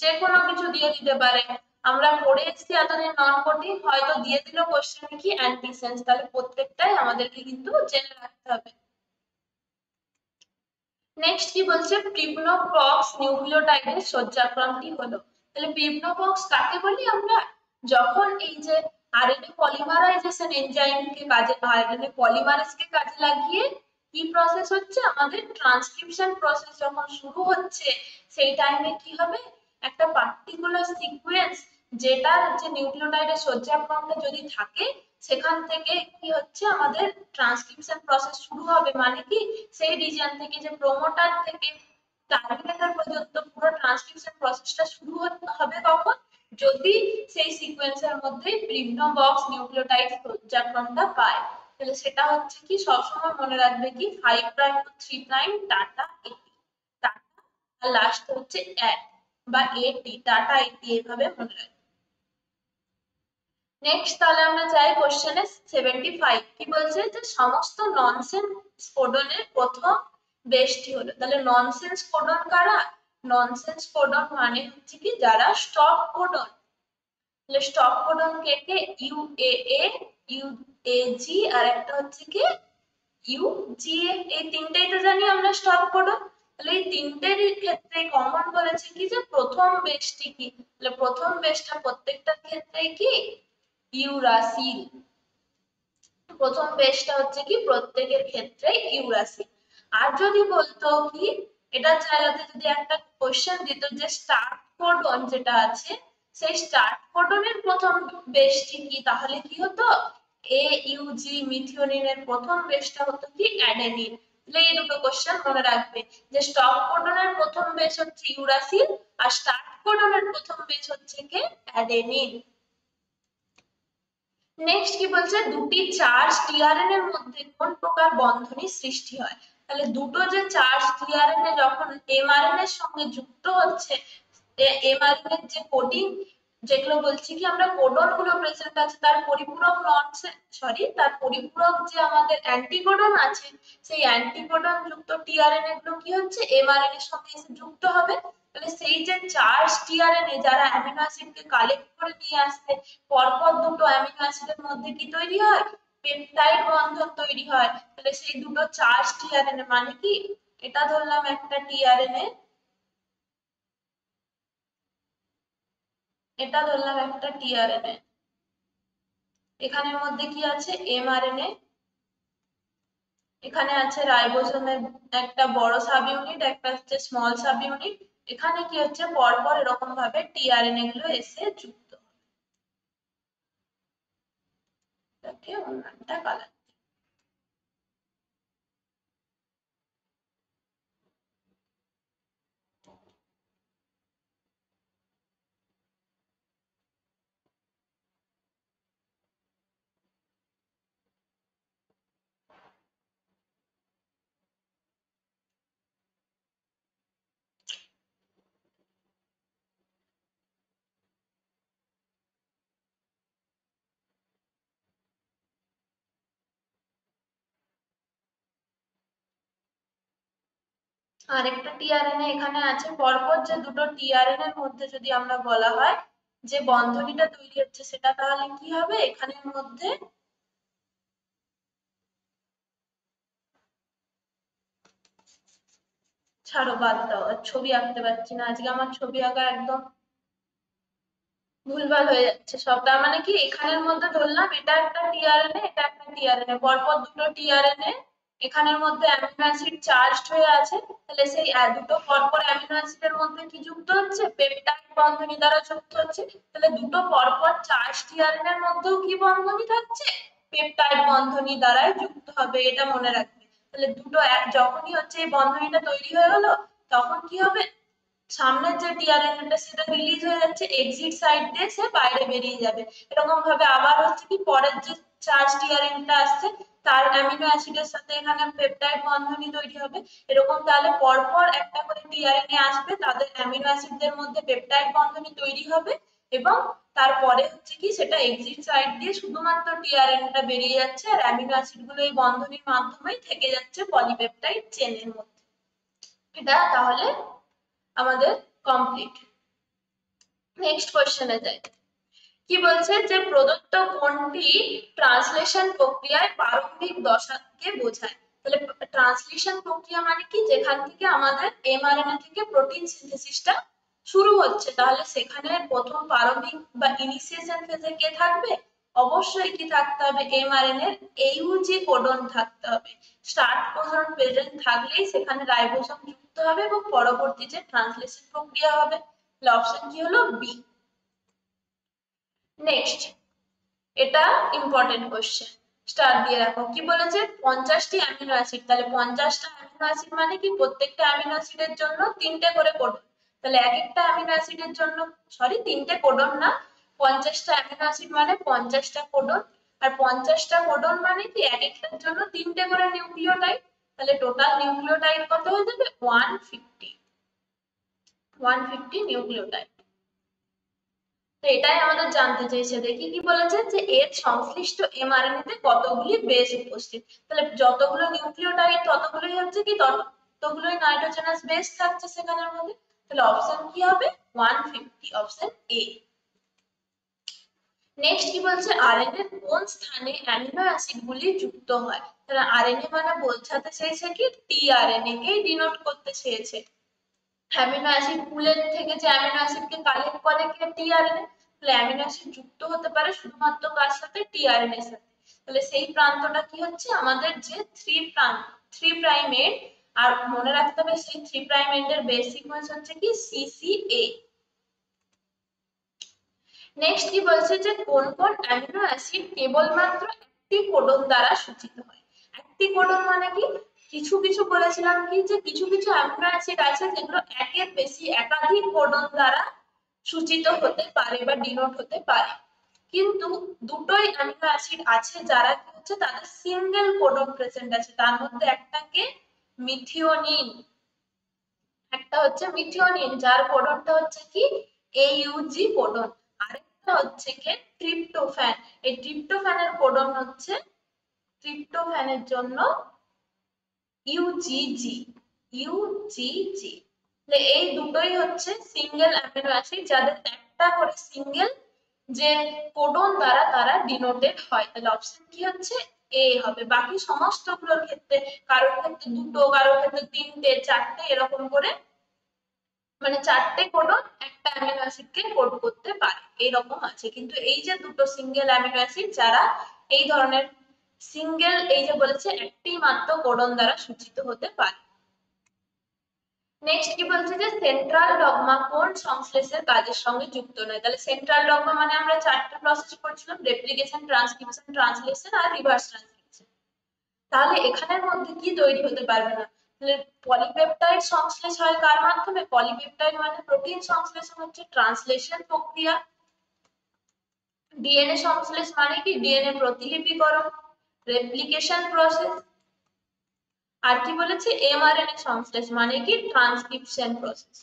যে কোনো কিছু দিয়ে দিতে পারে। আমরা পড়ে এসেছি এতদিন নন কোডিং, হয়তো দিয়ে দিল কোশ্চেনে কি? অ্যান্টিসেন্স। তাহলে প্রত্যেকটাই আমাদেরকে কিন্তু জেনে রাখতে হবে। নেক্সট কি বলছে? প্রিবনোপক্স নিউক্লিওটাইডের সজ্জাক্রমটি হলো। তাহলে প্রিবনোপক্স কাকে বলি আমরা? যখন এই যে আরএনএ পলিমারাইজেশন এনজাইমকে কাজে, আরএনএ পলিমারেজকে কাজে লাগিয়ে কি প্রসেস হচ্ছে? আমাদের ট্রান্সক্রিপশন প্রসেস যখন শুরু হচ্ছে, সেই টাইমে কি হবে? একটা পার্টিকুলার সিকোয়েন্স, যেটার যে নিউক্লিওটাইডের সজ্জাক্রমটা যদি থাকে, সেখান থেকে কি হচ্ছে? আমাদের ট্রান্সক্রিপশন প্রসেস শুরু হবে। মানে কি? সেই রিজিয়ন থেকে, যে প্রোমোটার থেকে টার্মিনেটর পর্যন্ত পুরো ট্রান্সক্রিপশন প্রসেসটা শুরু হবে কখন? যদি সেই সিকোয়েন্সের মধ্যে প্রিবনোবক্স নিউক্লিওটাইড সজ্জাক্রমটা পায়। তাহলে সেটা হচ্ছে কি? সবসময় মনে রাখবে কি? 5 প্রাইম টু 3 প্রাইম টাটা এটি, টাটা আর লাস্ট হচ্ছে অ্যাট বা এটি, টাটা এটি, এইভাবে মনে রাখবে। নেক্সট তাহলে আমরা যাই কোশ্চেনে 75। কি বলছে? যে সমস্ত ননসেন্স কোডনের প্রথম বেসটি হলো। তাহলে ননসেন্স কোডন কারা? ননসেন্স কোডন মানে হচ্ছে কি? যারা স্টপ কোডন। তাহলে স্টপ কোডন কে কে? ইউএএ, ইউএজি, আর একটা হচ্ছে কি? ইউজিএ। এই তিনটেই তো জানি আমরা স্টপ কোডন। তাহলে এই তিনটের ক্ষেত্রে কমন বলেছে কি? যে প্রথম বেসটি কি? তাহলে প্রথম বেসটা প্রত্যেকটার ক্ষেত্রে কি? ইউরাসিল। প্রথম বেসটা হচ্ছে কি? প্রত্যেকের ক্ষেত্রে ইউরাসিল। আর যদি বলতো কি এটার জায়গাতে যদি একটা কোশ্চেন দিত যে স্টার্ট কোডন যেটা আছে সেই স্টার্ট কোডনের প্রথম বেসটি কি, তাহলে কি হতো AUG মিথিওনিনের প্রথম বেসটা হতো কি অ্যাডেনিন। তাহলে এই দুটো কোশ্চেন মনে রাখবে যে স্টপ কোডনের প্রথম বেস হচ্ছে ইউরাসিল আর স্টার্ট কোডনের প্রথম বেস হচ্ছে কি অ্যাডেনিন। নেক্সট কি বলছে দুটি চার্জ টিআরএন এর মধ্যে কোন প্রকার বন্ধনী সৃষ্টি হয়। তাহলে দুটো যে চার্জ টিআরএন এ যখন এমআরএন এর সঙ্গে যুক্ত হচ্ছে, এমআরএন এর যে কোডিং যেগুলো বলছি কি আমরা কোডন গুলো প্রেজেন্ট আছে তার পরিপূরক তার পরিপূরক যে আমাদের অ্যান্টিকোডন আছে সেই অ্যান্টিকোডন যুক্ত টিআরএনএ গুলো কি হচ্ছে এমআরএন এর সঙ্গে এসে যুক্ত হবে। তাহলে সেই যে চার্জ টিআরএনএ যারা অ্যামিনো অ্যাসিড কে কালেক্ট করে নিয়ে আসছে পরপর দুটো অ্যামিনো অ্যাসিডের মধ্যে কি তৈরি হয় পেপটাইড বন্ধন তৈরি হয়। তাহলে সেই দুটো চার্জ টিআরএনএ মানে কি এটা ধরলাম একটা টিআরএনএ, এটা ধরলাম একটা টিআরএনএ, এখানের মধ্যে কি আছে এমআরএনএ, এখানে আছে রাইবোসোমের একটা বড় সাব ইউনিট একটা হচ্ছে স্মল সাব ইউনিট, এখানে কি হচ্ছে পরপর এরকম ভাবে টিআরএনএ গুলো এসে যুক্ত হবে। অন্যটা কালার আর একটা টিআরএনএ এখানে আছে পরপর যে দুটো টিআরএনএ এর মধ্যে যদি আমরা বলা হয় যে বন্ধনীটা তৈরি হচ্ছে সেটা তাহলে কি হবে এখানের মধ্যে ছাড়ো বাদ দাও ছবি আঁকতে পারছি না আজকে আমার ছবি আঁকা একদম ভুলভাল হয়ে যাচ্ছে সব। তার মানে কি এখানের মধ্যে ধরলাম এটা একটা টিআরএনএ এটা একটা টিআরএনএ পরপর দুটো টিআরএনএ এখানের মধ্যে অ্যামিনো অ্যাসিড চার্জড হয়ে আছে, তাহলে সেই দুটো পরপর অ্যামিনো অ্যাসিডের মধ্যে কি যুক্ত হচ্ছে পেপটাইড বন্ধনী দ্বারা যুক্ত হচ্ছে। তাহলে দুটো পরপর চার্জ টিআরএনএ এর মধ্যেও কি বন্ধনী থাকছে পেপটাইড বন্ধনী দ্বারাই যুক্ত হবে, এটা মনে রাখবে। তাহলে দুটো যখনই হচ্ছে এই বন্ধনীটা তৈরি হয়ে গেল তখন কি হবে সামনের যে টিআরএনএটা সেটা রিলিজ হয়ে যাচ্ছে এক্সিট সাইড দিয়ে সে বাইরে বেরিয়ে যাবে। এরকম ভাবে আবার হচ্ছে কি পরের যে চার্জ টিআরএনএটা আসছে তার অ্যামিনো অ্যাসিডের সাথে এখানে পেপটাইড বন্ধনী তৈরি হবে। এরকম তাহলে পরপর একটা করে টিআরএনএ আসবে তাদের অ্যামিনো অ্যাসিডদের মধ্যে পেপটাইড বন্ধনী তৈরি হবে এবং তারপরে হচ্ছে কি সেটা এক্সিট সাইড দিয়ে শুধুমাত্র টিআরএনএটা বেরিয়ে যাচ্ছে আর অ্যামিনো অ্যাসিড গুলো এই বন্ধনীর মাধ্যমেই থেকে যাচ্ছে পলিপেপটাইড চেনের মধ্যে। এটা তাহলে আমাদের কমপ্লিট। নেক্সট কোশ্চেনে যাই। কি বলছে যে প্রদত্ত কোনটি ট্রান্সলেশন প্রক্রিয়ায় প্রারম্ভিক দশাকে বোঝায়। তাহলে ট্রান্সলেশন প্রক্রিয়া মানে কি যেখান থেকে আমাদের এমআরএনএ থেকে প্রোটিন সিনথেসিসটা শুরু হচ্ছে, তাহলে সেখানে প্রথম প্রারম্ভিক বা ইনিশিয়েশন ফেজে কে থাকবে অবশ্যই কি থাকতে হবে এমআরএনএ এর AUG কোডন থাকতে হবে। স্টার্ট কোডন প্রেজেন্ট থাকলেই সেখানে রাইবোসোম যুক্ত হবে এবং পরবর্তী যে ট্রান্সলেশন প্রক্রিয়া হবে। তাহলে অপশন কি হলো বি। নেক্সট এটা ইম্পর্টেন্ট কোশ্চেন স্টার দিয়ে রাখো। কি বলেছে 50টি অ্যামিনো অ্যাসিড, তাহলে 50টা অ্যামিনো অ্যাসিড মানে কি প্রত্যেকটা অ্যামিনো অ্যাসিডের জন্য তিনটে করে কোডন, তাহলে এক একটা অ্যামিনো অ্যাসিডের জন্য তিনটে কোডন না 50টা অ্যামিনো অ্যাসিড মানে 50টা কোডন আর 50টা কোডন মানে কি এক একটার জন্য তিনটে করে নিউক্লিওটাইড, তাহলে টোটাল নিউক্লিওটাইড কত হয়ে যাবে 150 নিউক্লিওটাইড। তো এটাই আমাদের জানতে চেয়েছে। দেখি কি বলেছে যে এর সংশ্লিষ্ট এমআরএনএ তে কতগুলি বেস উপস্থিত, তাহলে যতগুলো নিউক্লিওটাইড ততগুলোই হচ্ছে কি ততগুলোই নাইট্রোজেনাস বেস থাকছে সেখানের মধ্যে। তাহলে অপশন কি হবে 150 অপশন এ। নেক্সট কি বলছে আরএনএ কোন স্থানে অ্যামিনো অ্যাসিড গুলি যুক্ত হয়। তাহলে আরএনএ মানে বোঝাতে চেয়েছে কি টিআরএনএ কে ডিনোট করতে চেয়েছে। অ্যামিনো অ্যাসিড পুলের থেকে যে অ্যামিনো অ্যাসিড কে কালেক্ট করে কে টিআরএনএ, তাহলে অ্যামিনো অ্যাসিড যুক্ত হতে পারে শুধুমাত্র কার সাথে টিআরএনএ এর সাথে। তাহলে সেই প্রান্তটা কি হচ্ছে আমাদের যে 3 প্রাইমের আর মনে রাখতে হবে সেই 3 প্রাইম এন্ডের বেস সিকোয়েন্স হচ্ছে কি CCA। নেক্সট কি বলছে যে কোন কোন অ্যামিনো অ্যাসিড কেবলমাত্র একটি কোডন দ্বারা সূচিত হয়। একটি কোডন মানে কি, কিছু কিছু বলেছিলাম কি যে কিছু কিছু অ্যামিনো অ্যাসিড আছে যেগুলো একের বেশি একাধিক কোডন দ্বারা সূচিত হতে পারে বা ডিনোট হতে পারে, কিন্তু দুটোই অ্যামিনো অ্যাসিড আছে যারা কি হচ্ছে তাদের সিঙ্গেল কোডন প্রেজেন্ট আছে। তার মধ্যে একটাকে মিথিওনিন, একটা হচ্ছে মিথিওনিন যার কোডনটা হচ্ছে কি AUG কোডন, আরেকটা হচ্ছে কি ট্রিপ্টোফ্যান। এই ট্রিপ্টোফ্যানের কোডন হচ্ছে, ট্রিপ্টোফ্যানের জন্য UGG। UGG এই দুটোই হচ্ছে সিঙ্গেল অ্যামিনো অ্যাসিড যাদের একটা করে সিঙ্গেল যে কোডন দ্বারা তারা ডিনোটেড হয়। তাহলে অপশন কি হচ্ছে এ হবে। বাকি সমস্তগুলোর ক্ষেত্রে কারোর ক্ষেত্রে দুটো, কারোর ক্ষেত্রে তিনটে, চারটে, এরকম করে মানে চারটে কোডন একটা অ্যামিনো অ্যাসিডকে কোড করতে পারে এরকম আছে। কিন্তু এই যে দুটো সিঙ্গেল অ্যামিনো অ্যাসিড যারা এই ধরনের সিঙ্গেল, এই যে বলেছে একটি মাত্র কোডন দ্বারা সূচিত হতে পারে। নেক্সট কি বলছে যে সেন্ট্রাল ডগমা কোন সংশ্লেষের কাজের সঙ্গে যুক্ত নয়। তাহলে সেন্ট্রাল ডগমা মানে আমরা চারটে প্রসেস পড়ছিলাম, রেপ্লিকেশন, ট্রান্সক্রিপশন, ট্রান্সলেশন আর রিভার্স ট্রান্সক্রিপশন। তাহলে এখানের মধ্যে কি তৈরি হতে পারবে না, তাহলে পলিপেপটাইড সংশ্লেষ হয় কার মাধ্যমে, পলিপেপটাইড মানে প্রোটিন সংশ্লেষণ হচ্ছে ট্রান্সলেশন প্রক্রিয়া, ডিএনএ সংশ্লেষ মানে কি ডিএনএ প্রতিলিপিকরণ, রেপ্লিকেশন প্রসেস, আর কি বলেছে এমআরএনএ সংশ্লেষ মানে কি ট্রান্সক্রিপশন প্রসেস।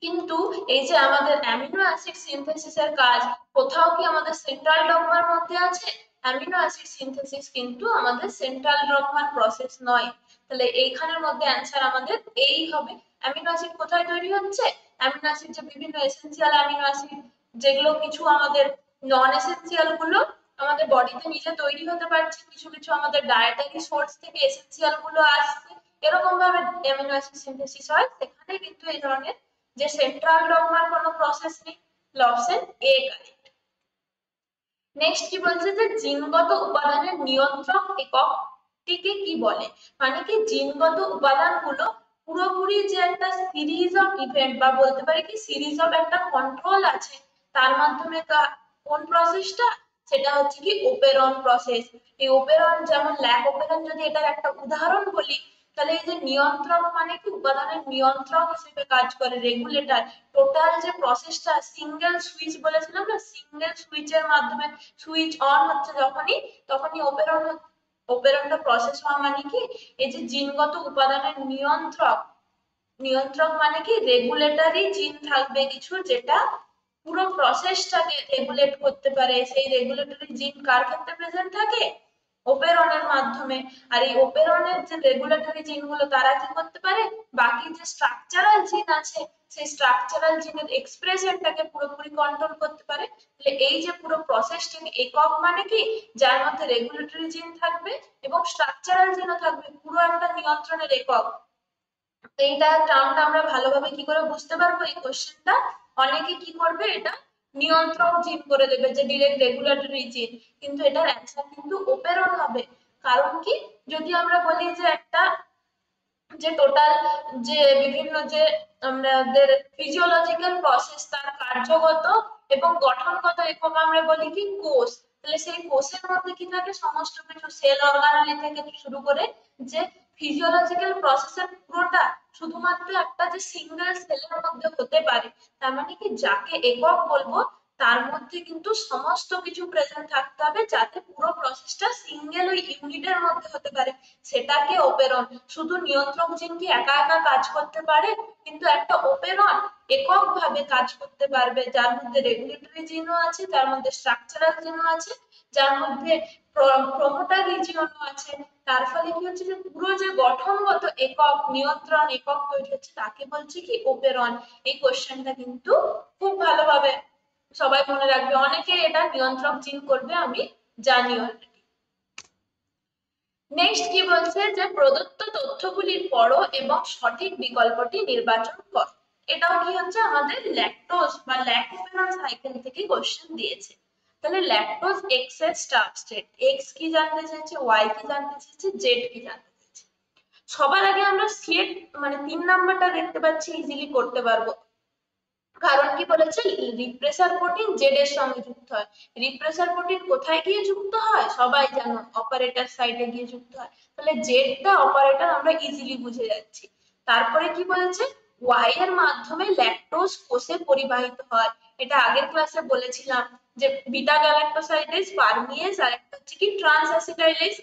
কিন্তু এই যে আমাদের অ্যামিনো অ্যাসিড সিনথেসিসের কাজ কোথাও কি আমাদের সেন্ট্রাল ডগমার মধ্যে আছে? অ্যামিনো অ্যাসিড সিনথেসিস কিন্তু আমাদের সেন্ট্রাল ডগমার প্রসেস নয়। তাহলে এইখানের মধ্যে অ্যান্সার আমাদের এই হবে। অ্যামিনো অ্যাসিড কোথায় তৈরি হচ্ছে? অ্যামিনো অ্যাসিড যে বিভিন্ন এসেনশিয়াল অ্যামিনো অ্যাসিড, যেগুলো কিছু আমাদের নন এসেনশিয়াল গুলো আমাদের বডিতে নিজে তৈরি হতে পারছে, কিছু কিছু আমাদের ডায়েটারি সোর্স থেকে এসেনশিয়াল গুলো আসছে, এরকম ভাবে অ্যামিনো অ্যাসিড সিনথেসিস হয়। সেখানে কিন্তু এই ধরনের যে সেন্ট্রাল ডগমার কোনো প্রসেস নেই। Option A correct. নেক্সট কি বলছে যে জিনগত উপাদানের নিয়ন্ত্রক এককটিকে কি বলে। মানে কি জিনগত উপাদানগুলো পুরোপুরি যে একটা সিরিজ অফ ইভেন্ট বা বলতে পারি কি সিরিজ অফ একটা কন্ট্রোল আছে, তার মাধ্যমে কোন প্রসেসটা, সেটা হচ্ছে কি ওপেরন প্রসেস। এই ওপেরন যেমন ল্যাক ওপেরন যদি এটার একটা উদাহরণ বলি, তাহলে এই যে নিয়ন্ত্রক মানে কি উপাদানের নিয়ন্ত্রক হিসেবে কাজ করে, রেগুলেটর। টোটাল যে প্রসেসটা সিঙ্গেল সুইচ বলেছিলাম না, সিঙ্গেল সুইচের মাধ্যমে সুইচ অন হচ্ছে যখনই, তখনই ওপেরন, ওপেরনটা প্রসেস হওয়া মানে কি এই যে জিনগত উপাদানের নিয়ন্ত্রক। নিয়ন্ত্রক মানে কি রেগুলেটরি জিন থাকবে কিছু, যেটা পুরো প্রসেসটাকে রেগুলেট করতে পারে। সেই রেগুলেটরি জিন কার ক্ষেত্রে প্রেজেন্ট থাকে? ওপেরনের মাধ্যমে। আর এই ওপেরনের যে রেগুলেটরি জিনগুলো তারা কি করতে পারে, বাকি যে স্ট্রাকচারাল জিন আছে সেই স্ট্রাকচারাল জিনের এক্সপ্রেশনটাকে পুরোপুরি কন্ট্রোল করতে পারে। তাহলে এই যে পুরো প্রসেসটাকে একক মানে কি যার মধ্যে রেগুলেটরি জিন থাকবে এবং স্ট্রাকচারাল জিনও থাকবে, পুরো একটা নিয়ন্ত্রণের একক। এইটা টার্মটা আমরা ভালোভাবে কি করে বুঝতে পারবো এই কোশ্চেনটা, অনেকে কি করবে এটা নিয়ন্ত্রক জিন করে দেবে যে ডিরেক্ট রেগুলেটরি জিন, কিন্তু এটার অ্যান্সার কিন্তু ওপেরন হবে। কারণ কি, যদি আমরা বলি যে একটা যে টোটাল যে বিভিন্ন যে আমাদের ফিজিওলজিক্যাল প্রসেস তার কার্যগত এবং গঠনগত একক আমরা বলি কি কোষ, তাহলে সেই কোষের মধ্যে কি থাকে সমস্ত কিছু সেল অর্গানালি থেকে শুরু করে যে ফিজিওলজিক্যাল প্রসেসের পুরোটা শুধুমাত্র একটা যে সিঙ্গেল সেলের মধ্যে হতে পারে। তার মানে কি যাকে একক বলবো তার মধ্যে কিন্তু সমস্ত কিছু প্রেজেন্ট থাকতে হবে যাতে পুরো প্রসেসটা সিঙ্গেল ওই ইউনিটের মধ্যে হতে পারে, সেটাকে ওপেরন। শুধু নিয়ন্ত্রক জিন কি একা একা কাজ করতে পারে? কিন্তু একটা ওপেরন একক ভাবে কাজ করতে পারবে, যার মধ্যে রেগুলেটরি জিনও আছে, যার মধ্যে স্ট্রাকচারাল জিনও আছে, যার মধ্যে প্রমোটার রিজিয়নও আছে। তার ফলে কি হচ্ছে যে পুরো যে গঠনগত একক নিয়ন্ত্রণ একক তৈরি হচ্ছে তাকে বলছে কি ওপেরন। এই কোশ্চেনটা কিন্তু খুব ভালোভাবে সবাই মনে রাখবে, অনেকে এটা নিয়ন্ত্রক জিন করবে আমি জানি অলরেডি। নেক্সট কি বলছে যে প্রদত্ত তথ্যগুলির পড়ো এবং সঠিক বিকল্পটি নির্বাচন কর। এটাও কি হচ্ছে আমাদের ল্যাকটোজ বা ল্যাকটোফেরন সাইকেল থেকে কোশ্চেন দিয়েছে। তাহলে ল্যাকটোজ এক্স এর স্টার্ট স্টেট, এক্স কি জানতে চেয়েছে, ওয়াই কি জানতে চেয়েছে, জেড কি জানতে চেয়েছে। সবার আগে আমরা সিএট মানে 3 নাম্বারটা দেখতে পাচ্ছি ইজিলি করতে পারবো, কারণ কি বলেছে রিপ্রেসার প্রোটিন জেড এর সঙ্গে যুক্ত হয়। রিপ্রেসার প্রোটিন কোথায় গিয়ে যুক্ত হয় সবাই জানো, অপারেটর সাইডে গিয়ে যুক্ত হয়, তাহলে জেডটা অপারেটর আমরা ইজিলি বুঝে যাচ্ছি। তারপরে কি বলেছে ওয়াই এর মাধ্যমে ল্যাকটোজ কোষে পরিবাহিত হয়, এটা আগের ক্লাসে বলেছিলাম যে বিটা গ্যালাক্টোসাইডেজ, পারমিয়েজ আর একটা হচ্ছে কি ট্রান্স অ্যাসিটাইলেজ।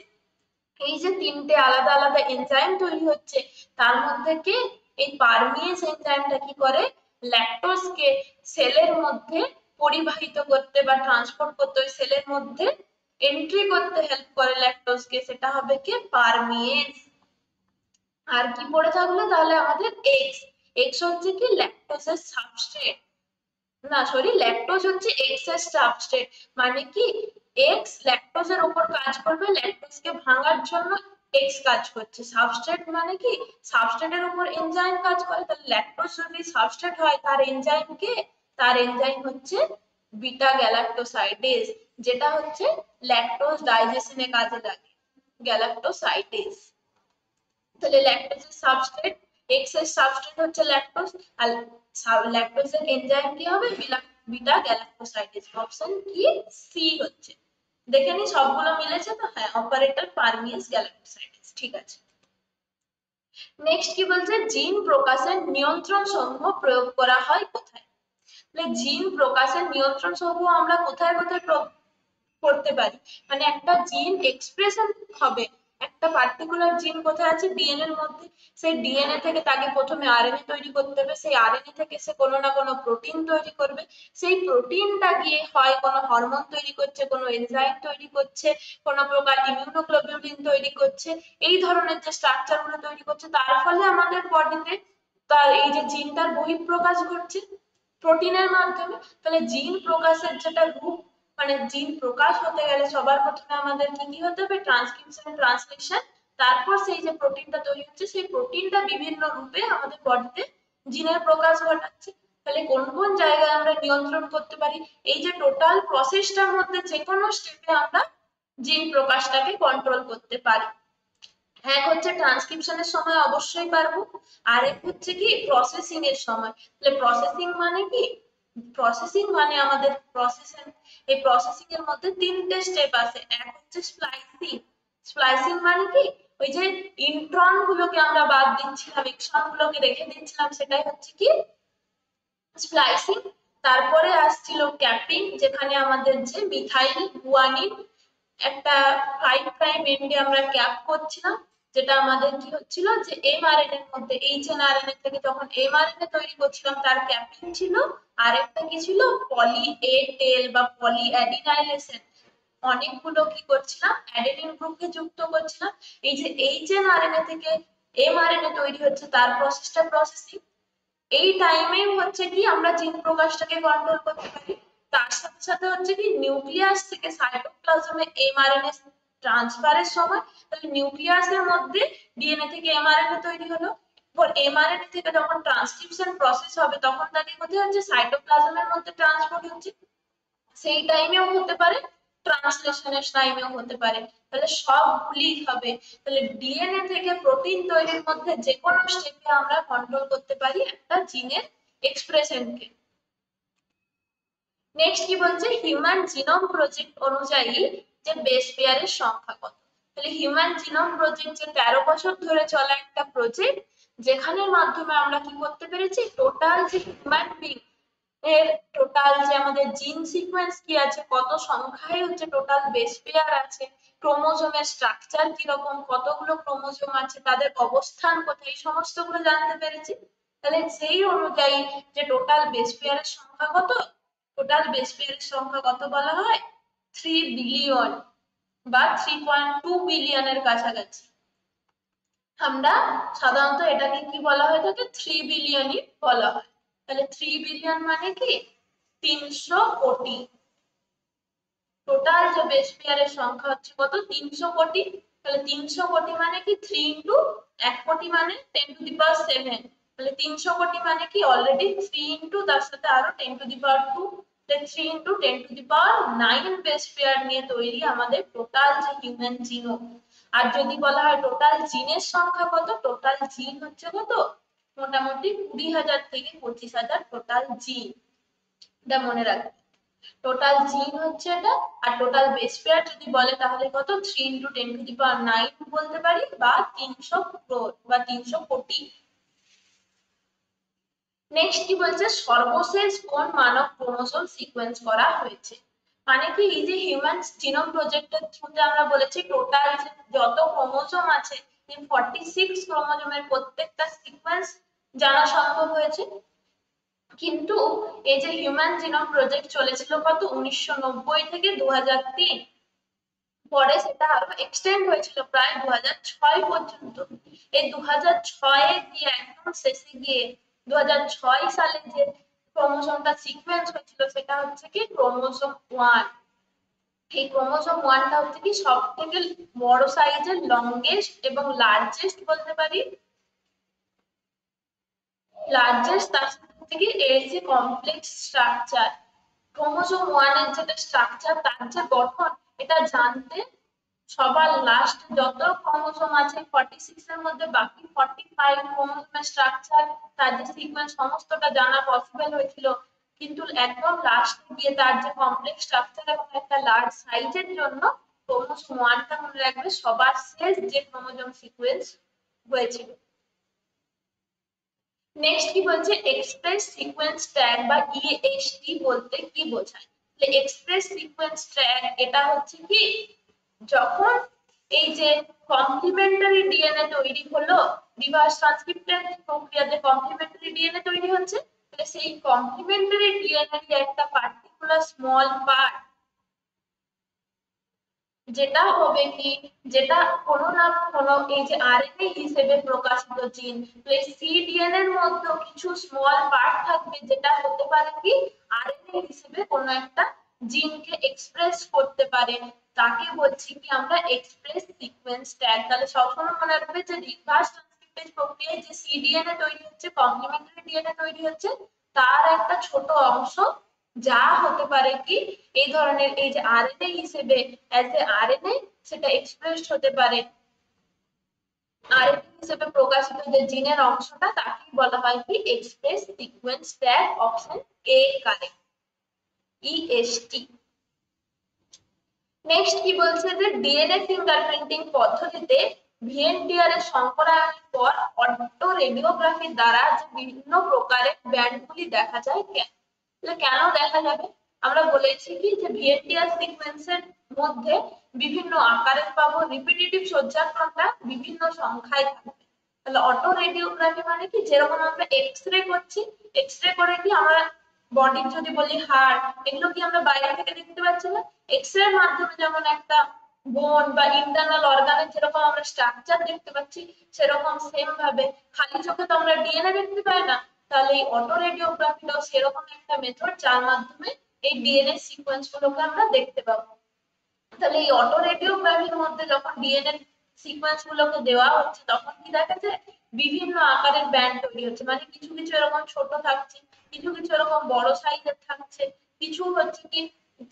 এই যে তিনটে আলাদা আলাদা এনজাইম তৈরি হচ্ছে, তার মধ্যে কি এই পারমিয়েজ এনজাইমটা কি করে ল্যাকটোজকে সেলের মধ্যে পরিবাহিত করতে বা ট্রান্সপোর্ট করতে, ওই সেলের মধ্যে এন্ট্রি করতে হেল্প করে ল্যাকটোজকে, সেটা হবে কি পারমিয়েজ। আর কি পড়ে থাকলো তাহলে আমাদের এক্স, এক্স হচ্ছে কি ল্যাকটোজের সাবস্ট্রেট, না সরি ল্যাকটোজ হচ্ছে এক্স এর সাবস্ট্রেট, মানে কি এক্স ল্যাকটোজের উপর কাজ করবে, ল্যাকটোজকে ভাঙার জন্য এক্স কাজ করছে। সাবস্ট্রেট মানে কি সাবস্ট্রেটের উপর এনজাইম কাজ করে, তাহলে ল্যাকটোজ যদি সাবস্ট্রেট হয় তার এনজাইম কে, তার এনজাইম হচ্ছে বিটা গ্যালাক্টোসাইডেজ, যেটা হচ্ছে ল্যাকটোজ ডাইজেশনে কাজে লাগে, গ্যালাক্টোসাইডেজ। তাহলে ল্যাকটোজের সাবস্ট্রেট, এক্স এর সাবস্ট্রেট হচ্ছে ল্যাকটোজ, আর ল্যাকটোজের এনজাইম কি হবে বিটা গ্যালাক্টোসাইডেজ। অপশন কি সি হচ্ছে। দেখে নি সবগুলো মিলেছে তো, হ্যাঁ অপারেটর পারমিয়েজ গ্যালাক্টোসাইডেজ, ঠিক আছে। নেক্সট কি বলছে জিন প্রকাশের নিয়ন্ত্রণ সমূহ প্রয়োগ করা হয় কোথায়। তাহলে জিন প্রকাশের নিয়ন্ত্রণ সমূহ আমরা কোথায় কোথায় করতে পারি, মানে একটা জিন এক্সপ্রেশন হবে, একটা পার্টিকুলার জিন কোথায় আছে ডিএনএ এর মধ্যে, সেই ডিএনএ থেকে তাকে প্রথমে আরএনএ তৈরি করতে হবে, সেই আরএনএ থেকে সে কোনো না কোনো প্রোটিন তৈরি করবে, সেই প্রোটিনটা গিয়ে হয় কোনো হরমোন তৈরি করছে, কোনো এনজাইম তৈরি করছে, কোনো প্রকার ইমিউনোগ্লোবিউলিন তৈরি করছে, এই ধরনের যে স্ট্রাকচার গুলো তৈরি করছে, তার ফলে আমাদের বডিতে তার এই যে জিনটার বহিঃপ্রকাশ ঘটছে প্রোটিনের মাধ্যমে। তাহলে জিন প্রকাশের যেটা রূপ, মানে জিন প্রকাশ হতে গেলে সবার প্রথমে আমাদের কি কি হতে হবে ট্রান্সক্রিপশন ট্রান্সলেশন, তারপর সেই যে প্রোটিনটা তৈরি হচ্ছে সেই প্রোটিনটা বিভিন্ন রূপে আমাদের বডিতে জিনের প্রকাশ ঘটাচ্ছে। তাহলে কোন কোন জায়গায় আমরা নিয়ন্ত্রণ করতে পারি, এই যে টোটাল প্রসেসটার মধ্যে যে কোনো স্টেপে আমরা জিন প্রকাশটাকে কন্ট্রোল করতে পারি। এক হচ্ছে ট্রান্সক্রিপশনের সময় অবশ্যই পারবো, আর এক হচ্ছে কি প্রসেসিং এর সময়। তাহলে প্রসেসিং মানে কি, প্রসেসিং মানে আমাদের প্রসেসিং, এই প্রসেসিং এর মধ্যে তিনটে স্টেপ আছে। এক হচ্ছে স্প্লাইসিং, স্প্লাইসিং মানে কি ওই যে ইন্ট্রন গুলোকে আমরা বাদ দিচ্ছিলাম এক্সন গুলোকে রেখে দিচ্ছিলাম, সেটাই হচ্ছে কি স্প্লাইসিং। তারপরে আসছিল ক্যাপিং, যেখানে আমাদের যে মিথাইল গুয়ানিন একটা 5 প্রাইম এন্ডে আমরা ক্যাপ করছিলাম, যেটা আমাদের কি হচ্ছিল যে এমআরএনএ এর মধ্যে এইচএনআরএনএ থেকে যখন এমআরএনএ তৈরি করছিলাম তার ক্যাপিং ছিল। আর একটা কি ছিল পলি এ টেল বা পলি অ্যাডিনাইলেশন, অনেকগুলো কি করছিলাম অ্যাডেনিন গ্রুপকে যুক্ত করছিলাম। এই যে এইচএনআরএনএ থেকে এমআরএনএ তৈরি হচ্ছে তার প্রসেসটা প্রসেসিং। এই টাইমে হচ্ছে কি আমরা জিন প্রকাশটাকে কন্ট্রোল করতে পারি। তার সাথে সাথে হচ্ছে কি নিউক্লিয়াস থেকে সাইটোপ্লাজমে এমআরএনএ ট্রান্সফারের সময়, তাহলে নিউক্লিয়াসের মধ্যে ডিএনএ থেকে এমআরএনএ তৈরি হলো, এরপর এমআরএনএ থেকে যখন ট্রান্সক্রিপশন প্রসেস হবে তখন তাকে কোথায় হচ্ছে সাইটোপ্লাজমের মধ্যে ট্রান্সপোর্ট হচ্ছে, সেই টাইমেও হতে পারে ট্রান্সলেশনের টাইমেও হতে পারে, তাহলে সবগুলি হবে। তাহলে ডিএনএ থেকে প্রোটিন তৈরির মধ্যে যে কোনো স্টেপে আমরা কন্ট্রোল করতে পারি একটা জিনের এক্সপ্রেশনকে। নেক্সট কি বলছে হিউম্যান জিনোম প্রজেক্ট অনুযায়ী যে বেস পেয়ারের সংখ্যা কত। তাহলে হিউম্যান জিনোম প্রজেক্ট যে 13 বছর ধরে চলা একটা প্রজেক্ট, যেখানের মাধ্যমে আমরা কি করতে পেরেছি টোটাল যে হিউম্যান বিং এর টোটাল যে আমাদের জিন সিকোয়েন্স কি আছে, কত সংখ্যায় হচ্ছে টোটাল বেস পেয়ার আছে, ক্রোমোজোমের স্ট্রাকচার কিরকম, কতগুলো ক্রোমোজোম আছে, তাদের অবস্থান কোথায়, এই সমস্তগুলো জানতে পেরেছি। তাহলে সেই অনুযায়ী যে টোটাল বেস পেয়ারের সংখ্যা কত, টোটাল বেস পেয়ারের সংখ্যা কত বলা হয় 3 বিলিয়ন বা 3.2 বিলিয়নের কাছাকাছি। আমরা সাধারণত এটাকে কি বলা হয়ে থাকে 3 বিলিয়নই বলা হয়। তাহলে 3 বিলিয়ন মানে কি 300 কোটি। টোটাল যে বেস পেয়ারের সংখ্যা হচ্ছে কত 300 কোটি। তাহলে 300 কোটি মানে কি 3 ইনটু 1 কোটি মানে 10 টু দি পাওয়ার 7, তাহলে 300 কোটি মানে কি অলরেডি 3 ইনটু তার সাথে আরো 10 টু দি পাওয়ার 2, তাহলে 3 into 10 to the power 9 base pair নিয়ে তৈরি আমাদের টোটাল যে হিউম্যান জিনোম। আর যদি বলা হয় টোটাল জিনের সংখ্যা কত, টোটাল জিন হচ্ছে কত, মোটামুটি 20,000 থেকে 25,000 টোটাল জিন। এটা মনে রাখবে, টোটাল জিন হচ্ছে এটা। আর টোটাল বেস পেয়ার যদি বলে তাহলে কত, 3 × 10⁹ বলতে পারি, বা 300 crore বা 300 কোটি। নেক্সট কি বলছে, সর্বশেষ কোন মানব ক্রোমোসোম সিকোয়েন্স করা হয়েছে। মানে কি, এই যে হিউম্যান জিনোম প্রজেক্টের থ্রুতে আমরা বলেছি টোটাল যত ক্রোমোসোম আছে 46 ক্রোমোসোমের প্রত্যেকটা সিকোয়েন্স জানা সম্ভব হয়েছে। কিন্তু এই যে হিউম্যান জিনোম প্রজেক্ট চলেছিল কত, 1990 থেকে 2003, পরে সেটা আরো এক্সটেন্ড হয়েছিল প্রায় 2006 পর্যন্ত। এই 2006 গিয়ে একদম শেষে গিয়ে 2006 সালে যে ক্রোমোসোমটা সিকোয়েন্স হয়েছিল সেটা হচ্ছে কি ক্রোমোসোম 1। এই ক্রোমোসোম 1টা হচ্ছে কি সব থেকে বড় সাইজের, লংগেস্ট এবং লার্জেস্ট বলতে পারি, লার্জেস্ট। তার সাথে থেকে এর যে কমপ্লেক্স স্ট্রাকচার, ক্রোমোসোম 1 এর যেটা স্ট্রাকচার, তার যে গঠন, এটা জানতে সবার লাস্ট যত ক্রোমোসোম আছে 46 এর মধ্যে বাকি 45 ক্রোমোসোমের স্ট্রাকচার, তার যে সিকোয়েন্স, সমস্তটা জানা পসিবল হয়েছিল। কিন্তু একদম লাস্টে গিয়ে তার যে কমপ্লেক্স স্ট্রাকচার এবং একটা লার্জ সাইজের জন্য ক্রোমোসোম 1টা মনে রাখবে সবার শেষ যে ক্রোমোসোম সিকোয়েন্স হয়েছিল। নেক্সট কি বলছে, এক্সপ্রেস সিকোয়েন্স ট্যাগ বা ইএসটি বলতে কি বোঝায়। এক্সপ্রেস সিকোয়েন্স ট্যাগ এটা হচ্ছে কি, যখন এই যে কমপ্লিমেন্টারি ডিএনএ তৈরি হলো, রিভার্স ট্রান্সক্রিপ্টের প্রক্রিয়াতে কমপ্লিমেন্টারি ডিএনএ তৈরি হচ্ছে, তাহলে সেই কমপ্লিমেন্টারি ডিএনএ এর একটা পার্টিকুলার স্মল পার্ট, যেটা হবে কি, যেটা কোনো না কোনো এই যে আরএনএ হিসেবে প্রকাশিত জিন, তো এই সিডিএনএ এর মধ্যে কিছু স্মল পার্ট থাকবে যেটা হতে পারে কি আরএনএ হিসেবে কোনো একটা জিনকে এক্সপ্রেস করতে পারে, তাকে বলছি কি আমরা এক্সপ্রেস সিকোয়েন্স ট্যাগ। তাহলে সবসময় মনে রাখবে যে রিভার্স ট্রান্সক্রিপ্টেজ প্রক্রিয়ায় যে সিডিএনএ তৈরি হচ্ছে, কমপ্লিমেন্টারি ডিএনএ তৈরি হচ্ছে, তার একটা ছোট অংশ যা হতে পারে কি এই ধরনের এই যে আরএনএ হিসেবে অ্যাজ এ আরএনএ সেটা এক্সপ্রেসড হতে পারে, আরএনএ হিসেবে প্রকাশিত যে জিনের অংশটা তাকেই বলা হয় কি express sequence tag. Option A correct, EST. Next কি বলছে যে ডিএনএ ফিঙ্গারপ্রিন্টিং পদ্ধতিতে ভিএনডিআর এর সংকরায়নের পর অটো রেডিওগ্রাফির দ্বারা যে বিভিন্ন প্রকারের ব্যান্ডগুলি দেখা যায় কেন, কেন দেখা যাবে। আমরা বলেছি কি যে ভিএনডিআর সিকোয়েন্সের মধ্যে বিভিন্ন আকারের পাবো, রিপিটিটিভ সজ্জাক্রমটা বিভিন্ন সংখ্যায় থাকবে। তাহলে অটো রেডিওগ্রাফি মানে কি, যেরকম আমরা এক্স-রে করছি, এক্স-রে করে কি আমরা বডির যদি বলি হাড়, এগুলো কি আমরা বাইরে থেকে দেখতে পাচ্ছি না, এক্স-রে এর মাধ্যমে যেমন একটা বোন বা ইন্টারনাল অর্গানের যেরকম আমরা স্ট্রাকচার দেখতে পাচ্ছি, সেরকম সেম ভাবে খালি চোখে তো আমরা ডিএনএ দেখতে পাই না, তাহলে এই অটো রেডিওগ্রাফিটাও সেরকম একটা মেথড যার মাধ্যমে এই ডিএনএ সিকোয়েন্স গুলোকে আমরা দেখতে পাবো। তাহলে এই অটো রেডিওগ্রাফির মধ্যে যখন ডিএনএ সিকোয়েন্স গুলোকে দেওয়া হচ্ছে তখন কি দেখা যায় বিভিন্ন আকারের ব্যান্ড তৈরি হচ্ছে, মানে কিছু কিছু এরকম ছোট থাকছে, কিছু কিছু এরকম বড় সাইজের থাকছে, কিছু হচ্ছে কি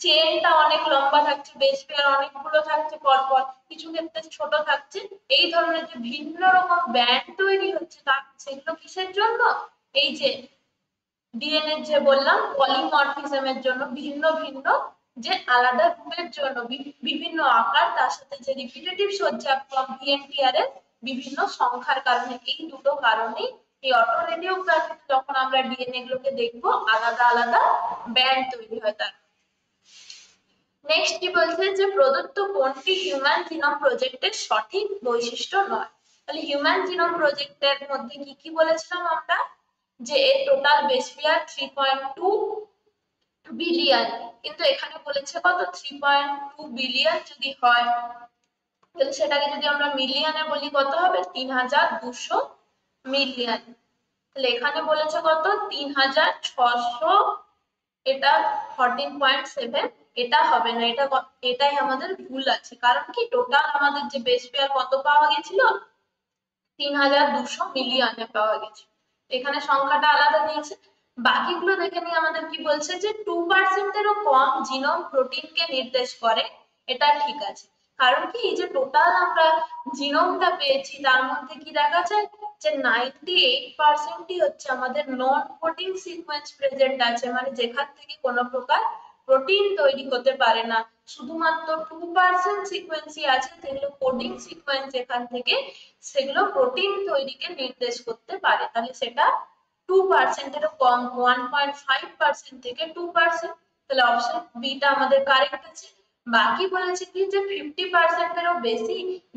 চেনটা অনেক লম্বা থাকছে, বেস পেয়ার অনেকগুলো থাকছে পরপর, কিছু ক্ষেত্রে ছোট থাকছে। এই ধরনের যে ভিন্ন রকম ব্যান্ড তৈরি হচ্ছে তা সেগুলো কিসের জন্য, এই যে ডিএনএ যে বললাম পলিমরফিজমের জন্য, ভিন্ন ভিন্ন যে আলাদা রূপের জন্য, বিভিন্ন আকার, তার সাথে যে রিপিটেটিভ সজ্জাক্রম ভিএনটিআর এর বিভিন্ন সংখ্যার কারণে, এই দুটো কারণেই এই অটো রেডিওগ্রাফিতে যখন আমরা ডিএনএ গুলোকে দেখবো আলাদা আলাদা ব্যান্ড তৈরি হয় তার। নেক্সট কি বলছে যে প্রদত্ত কোনটি হিউম্যান জিনোম প্রজেক্টের সঠিক বৈশিষ্ট্য নয়। তাহলে হিউম্যান জিনোম প্রজেক্টের মধ্যে কি কি বলেছিলাম আমরা, যে এর টোটাল বেস পেয়ার 3.2 বিলিয়ন, কিন্তু এখানে বলেছে কত 3.2 বিলিয়ন যদি হয়, তাহলে সেটাকে যদি আমরা মিলিয়নে বলি কত হবে 3,200 মিলিয়ন। তাহলে এখানে বলেছে কত 3,600, এটা 14.7, এটা হবে না, এটাই আমাদের ভুল আছে, কারণ কি টোটাল আমাদের যে বেস পেয়ার কত পাওয়া গেছিল 3,200 মিলিয়নে পাওয়া গেছে, এখানে সংখ্যাটা আলাদা দিয়েছে। বাকিগুলো দেখে নিয়ে আমাদের কি বলছে যে 2% এরও কম জিনোম প্রোটিনকে নির্দেশ করে, এটা ঠিক আছে, কারণ কি এই যে টোটাল আমরা জিনোমটা পেয়েছি তার মধ্যে কি দেখা যায় যে 98%ই হচ্ছে আমাদের নন কোডিং সিকোয়েন্স প্রেজেন্ট আছে, মানে যেখান থেকে কোনো প্রকার প্রোটিন তৈরি হতে পারে না। শুধুমাত্র 2% সিকোয়েন্সই আছে যেগুলো কোডিং সিকোয়েন্স, যেখান থেকে সেগুলো প্রোটিন তৈরিকে নির্দেশ করতে পারে। তাহলে সেটা 2% এরও কম, 1.5% থেকে 2%। তাহলে অপশন বিটা আমাদের কারেক্ট আছে। বাকি বলেছে কি যে 50% এরও বেশি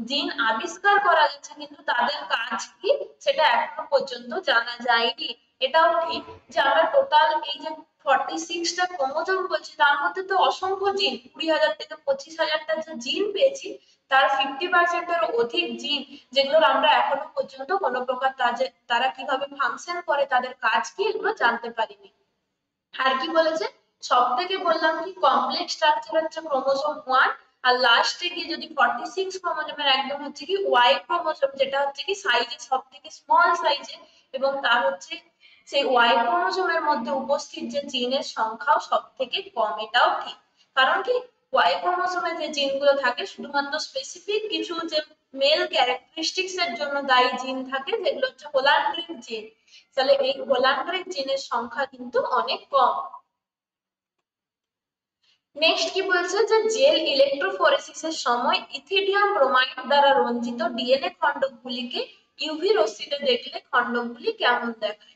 জিন আবিষ্কার করা গেছে, কিন্তু তাদের কাজ কি সেটা এখনো পর্যন্ত জানা যায়নি। এটাও ঠিক যে আমরা টোটাল এই যে 46টা ক্রোমোজোম বলছি, তার মধ্যে তো অসংখ্য জিন, 20,000 থেকে 25,000টা যে জিন পেয়েছি, তার 50% এর অধিক জিন যেগুলোর আমরা এখনো পর্যন্ত কোনো প্রকার তারা কিভাবে ফাংশন করে, তাদের কাজ কি, এগুলো জানতে পারিনি। আর কি বলেছে, সব থেকে বললাম কি কমপ্লেক্স স্ট্রাকচার হচ্ছে ক্রোমোসোম 1, আর লাস্টে গিয়ে যদি 46 ক্রোমোজোমের একদম হচ্ছে কি ওয়াই ক্রোমোসোম, যেটা হচ্ছে কি সাইজে সব থেকে স্মল সাইজে, এবং তার হচ্ছে সেই ওয়াই ক্রোমোসোমের মধ্যে উপস্থিত যে জিনের সংখ্যাও সব থেকে কম। এটাও ঠিক, কারণ কি ওয়াই ক্রোমোসোমে যে জিনগুলো থাকে শুধুমাত্র স্পেসিফিক কিছু যে মেল ক্যারেক্টারিস্টিক্স এর জন্য দায়ী জিন থাকে, যেগুলো হচ্ছে হোলান্ড্রিক জিন। তাহলে এই হোলান্ড্রিক জিনের সংখ্যা কিন্তু অনেক কম। নেক্সট কি বলছে যে জেল ইলেকট্রোফোরেসিসের সময় ইথিডিয়াম ব্রোমাইড দ্বারা রঞ্জিত ডিএনএ খণ্ডকগুলিকে ইউভি রশ্মিতে দেখলে খণ্ডকগুলি কেমন দেখায়।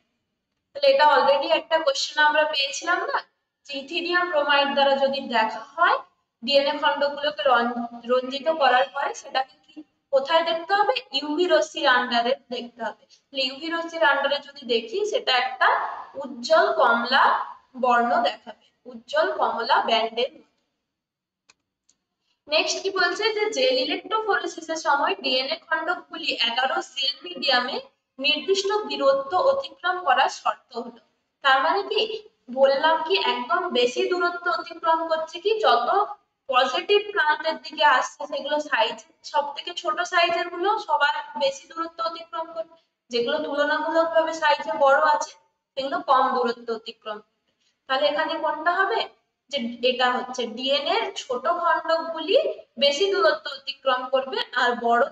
তাহলে এটা অলরেডি একটা কোশ্চেন আমরা পেয়েছিলাম না, যে ইথিডিয়াম ব্রোমাইড দ্বারা যদি দেখা হয় ডিএনএ খণ্ডগুলোকে রঞ্জিত করার পরে সেটাকে কি কোথায় দেখতে হবে, ইউভি রশ্মির আন্ডারে দেখতে হবে। ইউভি রশ্মির আন্ডারে যদি দেখি সেটা একটা উজ্জ্বল কমলা বর্ণ দেখাবে, উজ্জ্বল কমলা ব্যান্ডের। নেক্সট কি বলছে যে জেল ইলেকট্রোফোরেসিসের সময় ডিএনএ খণ্ডকগুলি 11 সেল মিডিয়ামে নির্দিষ্ট দূরত্ব অতিক্রম করার শর্ত হলো। তার মানে কি বললাম কি একদম বেশি দূরত্ব অতিক্রম করছে কি, যত পজিটিভ প্রান্তের দিকে আসছে সেগুলো সাইজ সব থেকে ছোট সাইজের গুলো সবার বেশি দূরত্ব অতিক্রম করবে, যেগুলো তুলনামূলকভাবে সাইজে বড় আছে সেগুলো কম দূরত্ব অতিক্রম করবে। তাহলে এখানে কোনটা হবে, যে এটা হচ্ছে ডিএনএ এর ছোট খণ্ডকগুলি বেশি দূরত্ব অতিক্রম করবে, আর বড়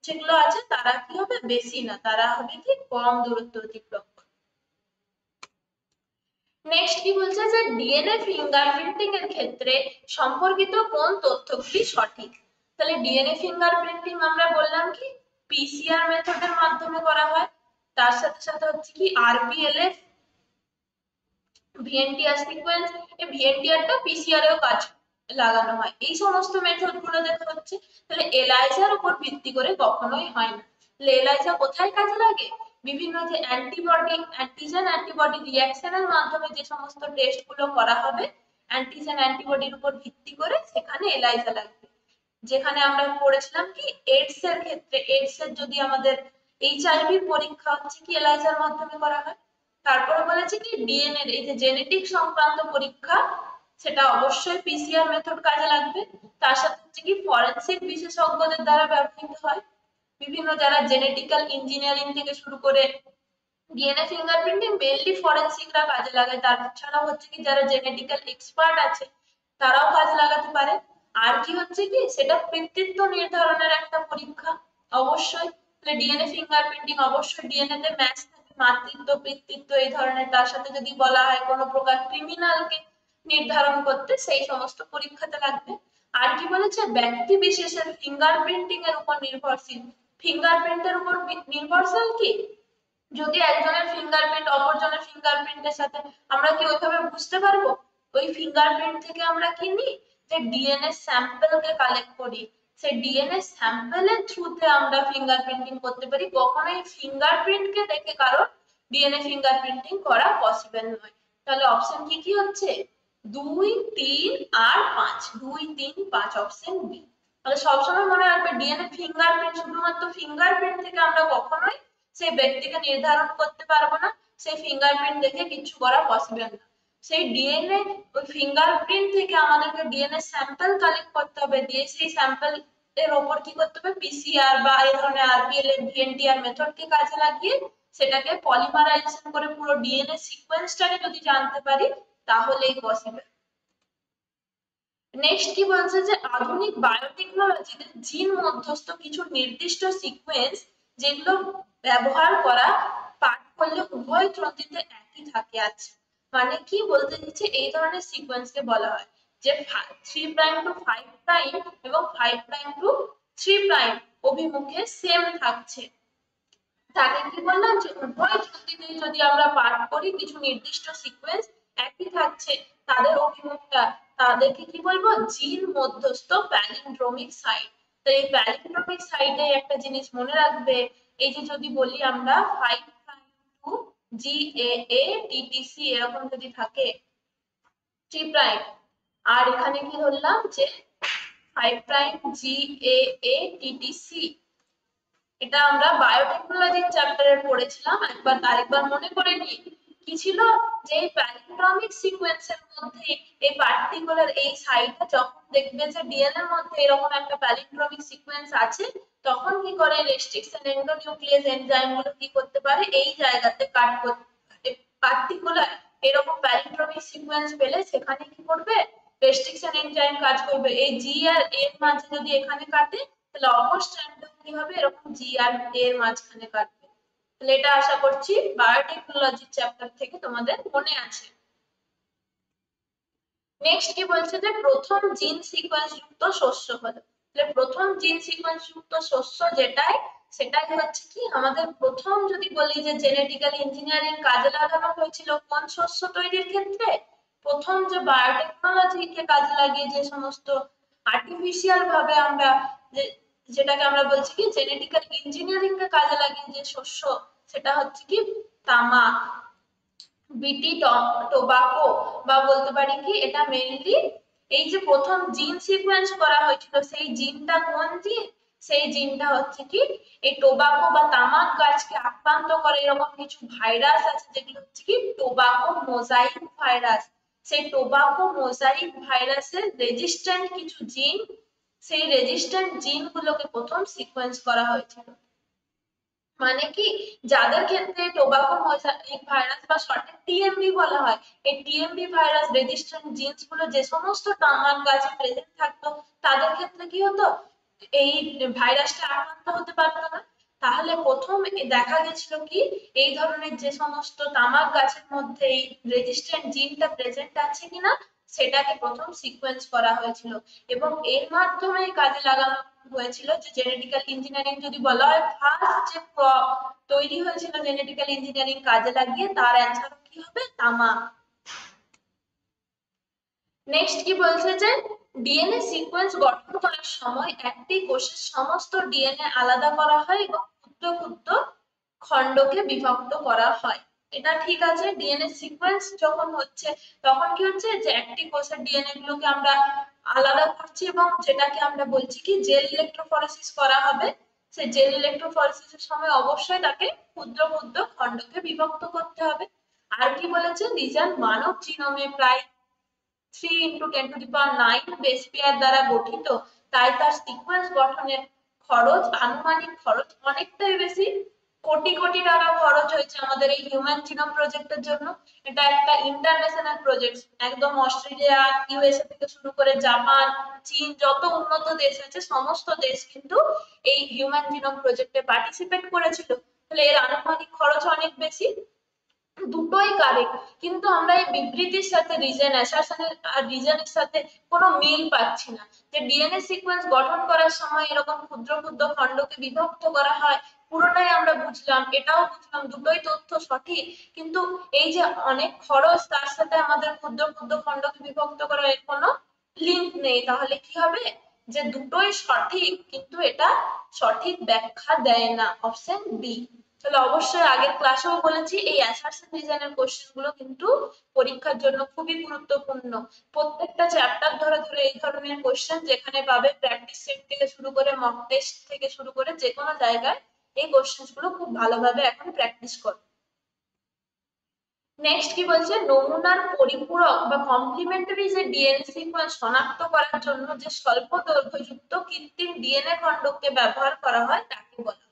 যেগুলো আছে তারা কি হবে, বেশি না, তারা হবে কি কম দূরত্ব অতিক্রম করবে। নেক্সট কি বলছে যে ডিএনএ ফিঙ্গারপ্রিন্টিং এর ক্ষেত্রে সম্পর্কিত কোন তথ্যগুলি সঠিক। তাহলে ডিএনএ ফিঙ্গারপ্রিন্টিং আমরা বললাম কি পিসিআর মেথডের মাধ্যমে করা হয়, তার সাথে সাথে হচ্ছে কি আরপিএলএফ, ভিএনটিআর সিকোয়েন্স, এই ভিএনটিআরটা পিসিআর এও কাজ লাগানো হয়, এই সমস্ত মেথড গুলো দেখা হচ্ছে। তাহলে এলাইজার উপর ভিত্তি করে কখনোই হয় না। তাহলে এলাইজা কোথায় কাজে লাগে, বিভিন্ন যে অ্যান্টিবডি অ্যান্টিজেন অ্যান্টিবডি রিঅ্যাকশনের মাধ্যমে যে সমস্ত টেস্ট গুলো করা হবে অ্যান্টিজেন অ্যান্টিবডির উপর ভিত্তি করে, সেখানে এলাইজা লাগবে। যেখানে আমরা পড়েছিলাম কি এইডস এর ক্ষেত্রে, এইডস এর যদি আমাদের এইচআইভি পরীক্ষা হচ্ছে কি এলাইজার মাধ্যমে করা হয়। তারপরে বলেছে কি ডিএনএ এই যে জেনেটিক সংক্রান্ত পরীক্ষা, সেটা অবশ্যই পিসিআর মেথড কাজে লাগবে। তার সাথে হচ্ছে কি ফরেনসিক বিশেষজ্ঞদের দ্বারা ব্যবহৃত হয়, বিভিন্ন যারা জেনেটিক্যাল ইঞ্জিনিয়ারিং থেকে শুরু করে ডিএনএ ফিঙ্গারপ্রিন্টিং মেইনলি ফরেনসিকরা কাজে লাগায়, তাছাড়াও হচ্ছে কি যারা জেনেটিক্যাল এক্সপার্ট আছে তারাও কাজে লাগাতে পারে। আর কি হচ্ছে কি সেটা পিতৃত্ব নির্ধারণের একটা পরীক্ষা অবশ্যই। তাহলে ডিএনএ ফিঙ্গারপ্রিন্টিং অবশ্যই ডিএনএ তে ম্যাচ থাকে, মাতৃত্ব পিতৃত্ব এই ধরনের, তার সাথে যদি বলা হয় কোনো প্রকার ক্রিমিনালকে নির্ধারণ করতে, সেই সমস্ত পরীক্ষাতে লাগবে। আর কি বলেছে ব্যক্তি বিশেষের ফিঙ্গারপ্রিন্টিং এর উপর নির্ভরশীল, ফিঙ্গারপ্রিন্টের উপর নির্ভরশীল কি, যদি একজনের ফিঙ্গারপ্রিন্ট অপরজনের ফিঙ্গারপ্রিন্টের সাথে, আমরা কি ওইভাবে বুঝতে পারবো। ওই ফিঙ্গারপ্রিন্ট থেকে আমরা কি নিই, যে ডিএনএ স্যাম্পলকে কালেক্ট করি, সেই ডিএনএ স্যাম্পলের থ্রুতে আমরা ফিঙ্গারপ্রিন্টিং করতে পারি, কখনোই ফিঙ্গারপ্রিন্টকে দেখে কারোর ডিএনএ ফিঙ্গারপ্রিন্টিং করা পসিবল নয়। তাহলে অপশন কি কি হচ্ছে 2, 3 আর 5, 2, 3, 5 অপশন বি। তাহলে সবসময় মনে রাখবে ডিএনএ ফিঙ্গারপ্রিন্ট, শুধুমাত্র ফিঙ্গারপ্রিন্ট থেকে আমরা কখনোই সেই ব্যক্তিকে নির্ধারণ করতে পারবো না, সেই ফিঙ্গারপ্রিন্ট দেখে কিছু করা পসিবল না। সেই ডিএনএ ওই ফিঙ্গারপ্রিন্ট থেকে আমাদেরকে ডিএনএ স্যাম্পল কালেক্ট করতে হবে, দিয়ে সেই স্যাম্পল এর উপর কি করতে হবে পিসিআর বা এই ধরনের আরপিএলএফ ভিএনটিআর মেথডকে কাজে লাগিয়ে সেটাকে পলিমারাইজেশন করে পুরো ডিএনএ সিকোয়েন্সটাকে যদি জানতে পারি তাহলেই পসিবল। নেক্সট কি বলছে যে আধুনিক বায়োটেকনোলজিতে জিন মধ্যস্থ কিছু নির্দিষ্ট সিকোয়েন্স যেগুলো ব্যবহার করা পাঠ করলে উভয় গ্রন্থিতে একই থাকে আছে। মানে কি বলতে দিচ্ছে, এই ধরনের সিকোয়েন্সকে বলা হয় যে 3' টু 5' এবং 5' টু 3' অভিমুখে সেম থাকছে। তাকে কি বললাম যে উভয় যুক্তিতে যদি আমরা পাঠ করি কিছু নির্দিষ্ট সিকোয়েন্স একই থাকছে তাদের অভিমুখটা, তাদেরকে কি বলবো, জিন মধ্যস্থ প্যালিন্ড্রোমিক সাইট। তো এই প্যালিন্ড্রোমিক সাইটে একটা জিনিস মনে রাখবে, এই যে যদি বলি আমরা 5' GAA এরকম যদি থাকে 3', আর এখানে কি ধরলাম যে 5' GAATTC, এটা আমরা বায়োটেকনোলজি চ্যাপ্টারে পড়েছিলাম, একবার আরেকবার মনে করে নিই কি ছিল, যে প্যালিন্ড্রোমিক সিকোয়েন্সের মধ্যে এই পার্টিকুলার এই সাইটে যখন দেখবে যে ডিএনএ এর মধ্যে এরকম একটা প্যালিন্ড্রোমিক সিকোয়েন্স আছে, তখন কি করে রেস্ট্রিকশন এন্ডোনিউক্লিয়াস এনজাইম গুলো কি করতে পারে, এই জায়গাতে কাট করতে পারে। পার্টিকুলার এরকম প্যালিন্ড্রোমিক সিকোয়েন্স পেলে সেখানে কি করবে, রেস্ট্রিকশন এনজাইম কাজ করবে। এই জি আর এর মাঝে যদি এখানে কাটে তাহলে অপর স্ট্র্যান্ড কি হবে, এরকম জি আর এর মাঝখানে কাটবে। তাহলে এটা আশা করছি বায়োটেকনোলজি চ্যাপ্টার থেকে তোমাদের মনে আছে। নেক্সট কি বলছে যে প্রথম জিন সিকোয়েন্স যুক্ত শস্য হলো। তাহলে প্রথম জিন সিকোয়েন্স যুক্ত শস্য যেটাই, সেটাই হচ্ছে কি আমাদের প্রথম, যদি বলি যে জেনেটিক্যাল ইঞ্জিনিয়ারিং কাজে লাগানো হয়েছিল কোন শস্য তৈরির ক্ষেত্রে, প্রথম যে বায়োটেকনোলজি কে কাজে লাগিয়ে যে সমস্ত আর্টিফিশিয়াল ভাবে আমরা যে, যেটাকে আমরা বলছি কি জেনেটিক্যাল ইঞ্জিনিয়ারিং কে কাজে লাগিয়ে যে শস্য, সেটা হচ্ছে কি তামাক, বিটি, টোবাকো, বা বলতে পারি কি এটা মেইনলি এই যে প্রথম জিন সিকোয়েন্স করা হয়েছিল সেই জিনটা কোন জিন, সেই জিনটা হচ্ছে কি এই টোবাকো বা তামাক গাছকে আক্রান্ত করে এরকম কিছু ভাইরাস আছে যেগুলো হচ্ছে কি টোবাকো মোজাইক ভাইরাস। সেই টোবাকো মোজাইক ভাইরাসের রেজিস্ট্যান্ট কিছু জিন, সেই রেজিস্ট্যান্ট জিন গুলোকে প্রথম সিকোয়েন্স করা হয়েছিল। মানে কি যাদের ক্ষেত্রে টোবাকো মোজাইক ভাইরাস বা শর্টে টিএমভি বলা হয়, এই টিএমভি ভাইরাস রেজিস্ট্যান্ট জিনস গুলো যে সমস্ত তামাক গাছে প্রেজেন্ট থাকতো, তাদের ক্ষেত্রে কি হতো, এই ভাইরাসটা আক্রান্ত হতে পারতো না। তাহলে প্রথম দেখা গেছিল কি এই ধরনের যে সমস্ত তামাক গাছের মধ্যে এই রেজিস্ট্যান্ট জিনটা প্রেজেন্ট আছে কিনা সেটাকে প্রথম সিকোয়েন্স করা হয়েছিল, এবং এর মাধ্যমে কাজে লাগানো হয়েছিল যে জেনেটিক্যাল ইঞ্জিনিয়ারিং যদি বলা হয় ফার্স্ট যে ক্রপ তৈরি হয়েছিল জেনেটিক্যাল ইঞ্জিনিয়ারিং কাজে লাগিয়ে, তার অ্যান্সার কি হবে, তামাক। নেক্সট কি বলছে যে ডিএনএ সিকোয়েন্স গঠন করার সময় একটি কোষের সমস্ত ডিএনএ আলাদা করা হয় এবং ক্ষুদ্র ক্ষুদ্র খণ্ডকে বিভক্ত করা হয়। এটা ঠিক আছে, ডিএনএ সিকোয়েন্স যখন হচ্ছে তখন কি হচ্ছে যে একটি কোষের ডিএনএ গুলোকে আমরা আলাদা করছি এবং যেটাকে আমরা বলছি কি জেল ইলেকট্রোফরেসিস করা হবে। সেই জেল ইলেকট্রোফরেসিসের সময় অবশ্যই তাকে ক্ষুদ্র ক্ষুদ্র খণ্ডকে বিভক্ত করতে হবে। আর কি বলেছে, নিজান মানব জিনোমে প্রায় 3 × 10⁹ বেস পেয়ার দ্বারা গঠিত, তাই তার সিকোয়েন্স গঠনের খরচ, আনুমানিক খরচ অনেকটাই বেশি। কোটি কোটি টাকা খরচ হয়েছে আমাদের এই হিউম্যান জিনোম প্রজেক্টের জন্য। এটা একটা ইন্টারন্যাশনাল প্রজেক্ট, একদম অস্ট্রেলিয়া, ইউএসএ থেকে শুরু করে জাপান, চীন, যত উন্নত দেশ আছে সমস্ত দেশ কিন্তু এই হিউম্যান জিনোম প্রজেক্টে পার্টিসিপেট করেছিল। তাহলে এর আনুমানিক খরচ অনেক বেশি। দুটোই কারেক্ট, কিন্তু আমরা এই বিবৃতির সাথে রিজন অ্যাসারশনের আর রিজনের সাথে কোনো মিল পাচ্ছি না। যে ডিএনএ সিকোয়েন্স গঠন করার সময় এরকম ক্ষুদ্র ক্ষুদ্র খণ্ডকে বিভক্ত করা হয়, পুরোটাই আমরা বুঝলাম, এটাও বুঝলাম, দুটোই তথ্য সঠিক, কিন্তু এই যে অনেক খরচ তার সাথে আমাদের ক্ষুদ্র ক্ষুদ্র খণ্ডকে বিভক্ত করার এর কোনো লিঙ্ক নেই। তাহলে কি হবে, যে দুটোই সঠিক কিন্তু এটা সঠিক ব্যাখ্যা দেয় না, অপশন বি। তাহলে অবশ্যই আগের ক্লাসেও বলেছি এই অ্যাসারশন রিজনের কোশ্চেন গুলো কিন্তু পরীক্ষার জন্য খুবই গুরুত্বপূর্ণ। প্রত্যেকটা চ্যাপ্টার ধরে ধরে এই ধরনের কোশ্চেন যেখানে পাবে, প্র্যাকটিস সেট থেকে শুরু করে মক টেস্ট থেকে শুরু করে যে কোনো জায়গায় এই কোশ্চেন গুলো খুব ভালোভাবে এখন প্র্যাকটিস করো। নেক্সট কি বলছে, নমুনার পরিপূরক বা কমপ্লিমেন্টারি যে ডিএনএ সিকোয়েন্স শনাক্ত করার জন্য যে স্বল্প দৈর্ঘ্যযুক্ত কৃত্রিম ডিএনএ খণ্ডকে ব্যবহার করা হয় তাকে বলা হয়।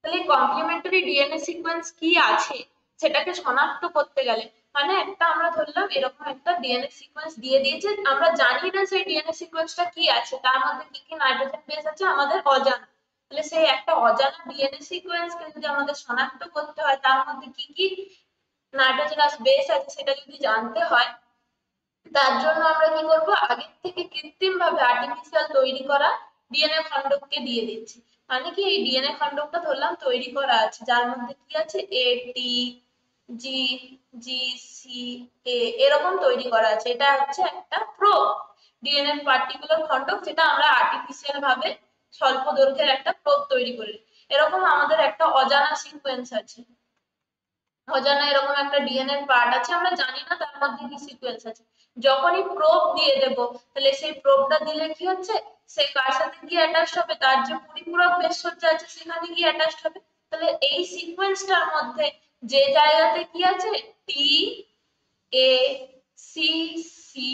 তাহলে কমপ্লিমেন্টারি ডিএনএ সিকোয়েন্স কি আছে সেটাকে শনাক্ত করতে গেলে মানে একটা আমরা ধরলাম এরকম একটা ডিএনএ সিকোয়েন্স দিয়ে দিয়েছে, আমরা জানি না সেই ডিএনএ সিকোয়েন্সটা কি আছে, তার মধ্যে কি কি নাইট্রোজেন বেস আছে আমাদের অজানা। তাহলে সেই একটা অজানা ডিএনএ সিকোয়েন্সকে যদি আমাদের শনাক্ত করতে হয়, তার মধ্যে কি কি নাইট্রোজেনাস বেস আছে সেটা যদি জানতে হয়, তার জন্য আমরা কি করব, আগের থেকে কৃত্রিম ভাবে আর্টিফিশিয়াল তৈরি করা ডিএনএ খণ্ডককে দিয়ে দিচ্ছি। মানে কি এই ডিএনএ খণ্ডকটা ধরলাম তৈরি করা আছে, যার মধ্যে কি আছে এ টি জি জি সি এ এরকম তৈরি করা আছে, এটা হচ্ছে একটা প্রোব ডিএনএ পার্টিকুলার খণ্ডক, যেটা আমরা আর্টিফিশিয়াল ভাবে স্বল্প দৈর্ঘ্যের একটা প্রোব তৈরি করি। এরকম আমাদের একটা অজানা সিকোয়েন্স আছে, অজানা এরকম একটা ডিএনএ পার্ট আছে, আমরা জানি না তার মধ্যে কি সিকোয়েন্স আছে। যখনই প্রোব দিয়ে দেব, তাহলে সেই প্রোবটা দিলে কি হচ্ছে, সে কার সাথে গিয়ে অ্যাটাচড হবে, তার যে পরিপূরক বেশসজ্জা আছে সেখানে গিয়ে অ্যাটাচড হবে। তাহলে এই সিকোয়েন্সটার মধ্যে যে জায়গাতে কি আছে টি এ সি সি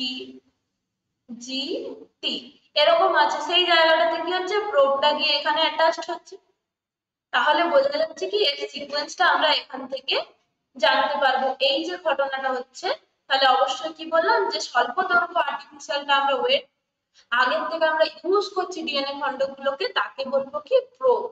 জি টি এরকম আছে, সেই জায়গাটাতে কি হচ্ছে প্রোবটা গিয়ে এখানে অ্যাটাচড হচ্ছে। তাহলে বোঝা যাচ্ছে কি এর সিকোয়েন্সটা আমরা এখান থেকে জানতে পারবো। এই যে ঘটনাটা হচ্ছে, তাহলে অবশ্যই কি বললাম যে স্বল্প দৈর্ঘ্য আর্টিফিশিয়ালটা আমরা ওয়েট আগের থেকে আমরা ইউজ করছি ডিএনএ খণ্ডগুলোকে, তাকে বলবো কি প্রোব।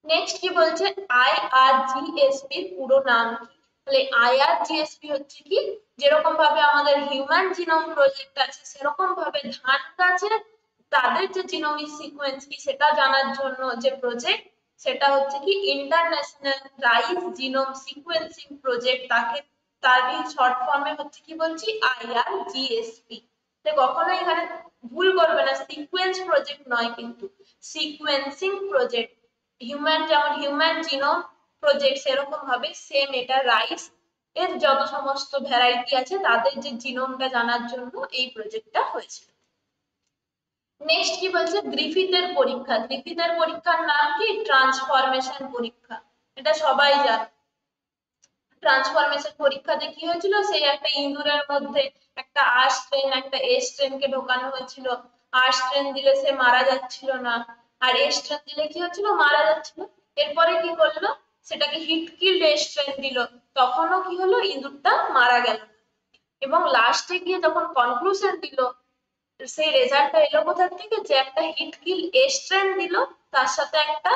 নেক্সট কি বলছে আইআরজিএসপি পুরো নাম কি? তাহলে আইআরজিএসপি হচ্ছে কি, যেরকম ভাবে আমাদের হিউম্যান জিনোম প্রজেক্ট আছে, সেরকম ভাবে ধান গাছের তাদের যে জিনোমিক সিকোয়েন্স কি সেটা জানার জন্য যে প্রজেক্ট, সেটা হচ্ছে কি international rice genome sequencing project, তাকে তারই শর্ট ফর্মে হচ্ছে কি বলছি আইআরজিএসপি। তো কখনোই এখানে ভুল করবে না, সিকোয়েন্স প্রজেক্ট নয় কিন্তু সিকোয়েন্সিং প্রজেক্ট। হিউম্যান যেমন হিউম্যান জিনোম প্রজেক্ট, সেরকম ভাবে সেম এটা রাইস এর যত সমস্ত ভ্যারাইটি আছে তাদের যে জিনোমটা জানার জন্য এই প্রজেক্টটা হয়েছিল। নেক্সট কি বলছে গ্রিফিথের পরীক্ষা। গ্রিফিথের পরীক্ষার নাম কি ট্রান্সফরমেশন পরীক্ষা, এটা সবাই জানে। ট্রান্সফরমেশন পরীক্ষাতে কি হয়েছিল, সেই একটা ইঁদুরের মধ্যে একটা আর স্ট্রেন একটা এ স্ট্রেনকে ঢোকানো হয়েছিল। আর স্ট্রেন দিলে সে মারা যাচ্ছিল না, আর এ স্ট্রেন দিলে কি হচ্ছিল মারা যাচ্ছিল। এরপরে কি করলো, সেটাকে হিট কিল্ড এ স্ট্রেন দিল, তখনও কি হলো ইঁদুরটা মারা গেল। এবং লাস্টে গিয়ে যখন কনক্লুশন দিল, সেই রেজাল্টটা এলো কোথা থেকে, যে একটা হিট কিল এ স্ট্রেন দিল, তার সাথে একটা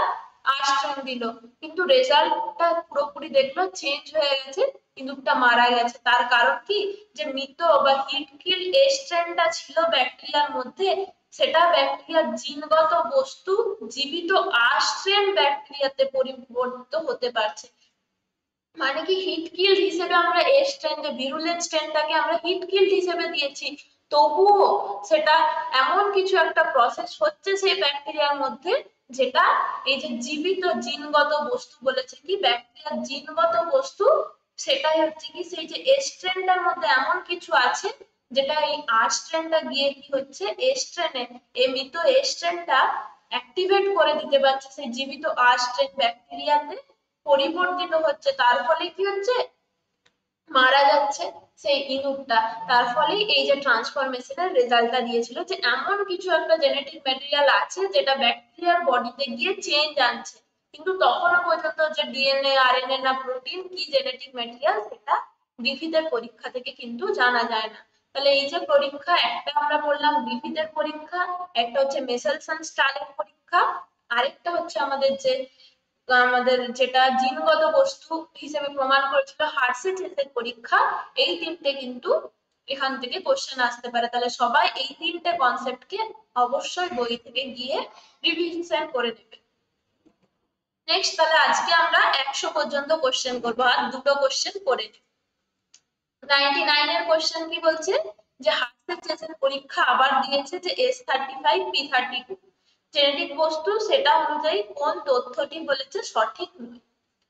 আর স্ট্রেন দিল, কিন্তু রেজাল্টটা পুরোপুরি দেখলো চেঞ্জ হয়ে গেছে, ইঁদুরটা মারা গেছে। তার কারণ কি, যে মৃত বা হিট কিল এ স্ট্রেনটা ছিল ব্যাকটেরিয়ার মধ্যে, সেটা ব্যাকটেরিয়ার জিনগত বস্তু জীবিত আর স্ট্রেন ব্যাকটেরিয়াতে পরিবর্তিত হতে পারছে। মানে কি হিট কিল্ড হিসেবে আমরা এ স্ট্রেন যে ভিরুলেন্ট স্ট্রেনটাকে আমরা হিট কিল্ড হিসেবে দিয়েছি, তবুও সেটা এমন কিছু একটা প্রসেস হচ্ছে সেই ব্যাকটেরিয়ার মধ্যে, যেটা এই যে জীবিত জিনগত বস্তু বলেছে কি ব্যাকটেরিয়ার জিনগত বস্তু, সেটাই হচ্ছে কি সেই যে এ স্ট্রেনটার মধ্যে এমন কিছু আছে, যেটা এই আর স্ট্রেনটা গিয়ে কি হচ্ছে এ স্ট্রেনে এই মৃত এ স্ট্রেনটা অ্যাক্টিভেট করে দিতে পারছে সেই জীবিত আর স্ট্রেন ব্যাকটেরিয়াতে পরিবর্তিত হচ্ছে, তার ফলে কি হচ্ছে মারা যাচ্ছে সেই ইঁদুরটা। তার ফলে এই যে ট্রান্সফরমেশনের রেজাল্টটা দিয়েছিল, যে এমন কিছু একটা জেনেটিক ম্যাটেরিয়াল আছে যেটা ব্যাকটেরিয়ার বডিতে গিয়ে চেঞ্জ আনছে, কিন্তু তখনো পর্যন্ত যে ডিএনএ আরএনএ না প্রোটিন কি জেনেটিক ম্যাটেরিয়াল, সেটা গ্রিফিথের পরীক্ষা থেকে কিন্তু জানা যায় না। তাহলে এই যে পরীক্ষা, একটা আমরা বললাম গ্রিফিথের পরীক্ষা, একটা হচ্ছে মেসেলসন স্টালের পরীক্ষা, আরেকটা হচ্ছে আমাদের যেটা জিনগত বস্তু হিসেবে প্রমাণ করেছিল হার্সি চেসের পরীক্ষা। এই তিনটে কিন্তু এখান থেকে কোশ্চেন আসতে পারে, তাহলে সবাই এই তিনটে কনসেপ্টকে অবশ্যই বই থেকে গিয়ে রিভিশন করে নেবে। নেক্সট তাহলে আজকে আমরা 100 পর্যন্ত কোশ্চেন করবো, আর দুটো কোশ্চেন করে নেব। 99 এর কোশ্চেন কি বলছে, যে হার্সি চেসের পরীক্ষা আবার দিয়েছে যে S35P32 জেনেটিক বস্তু, সেটা অনুযায়ী কোন তথ্যটি বলেছে সঠিক নয়।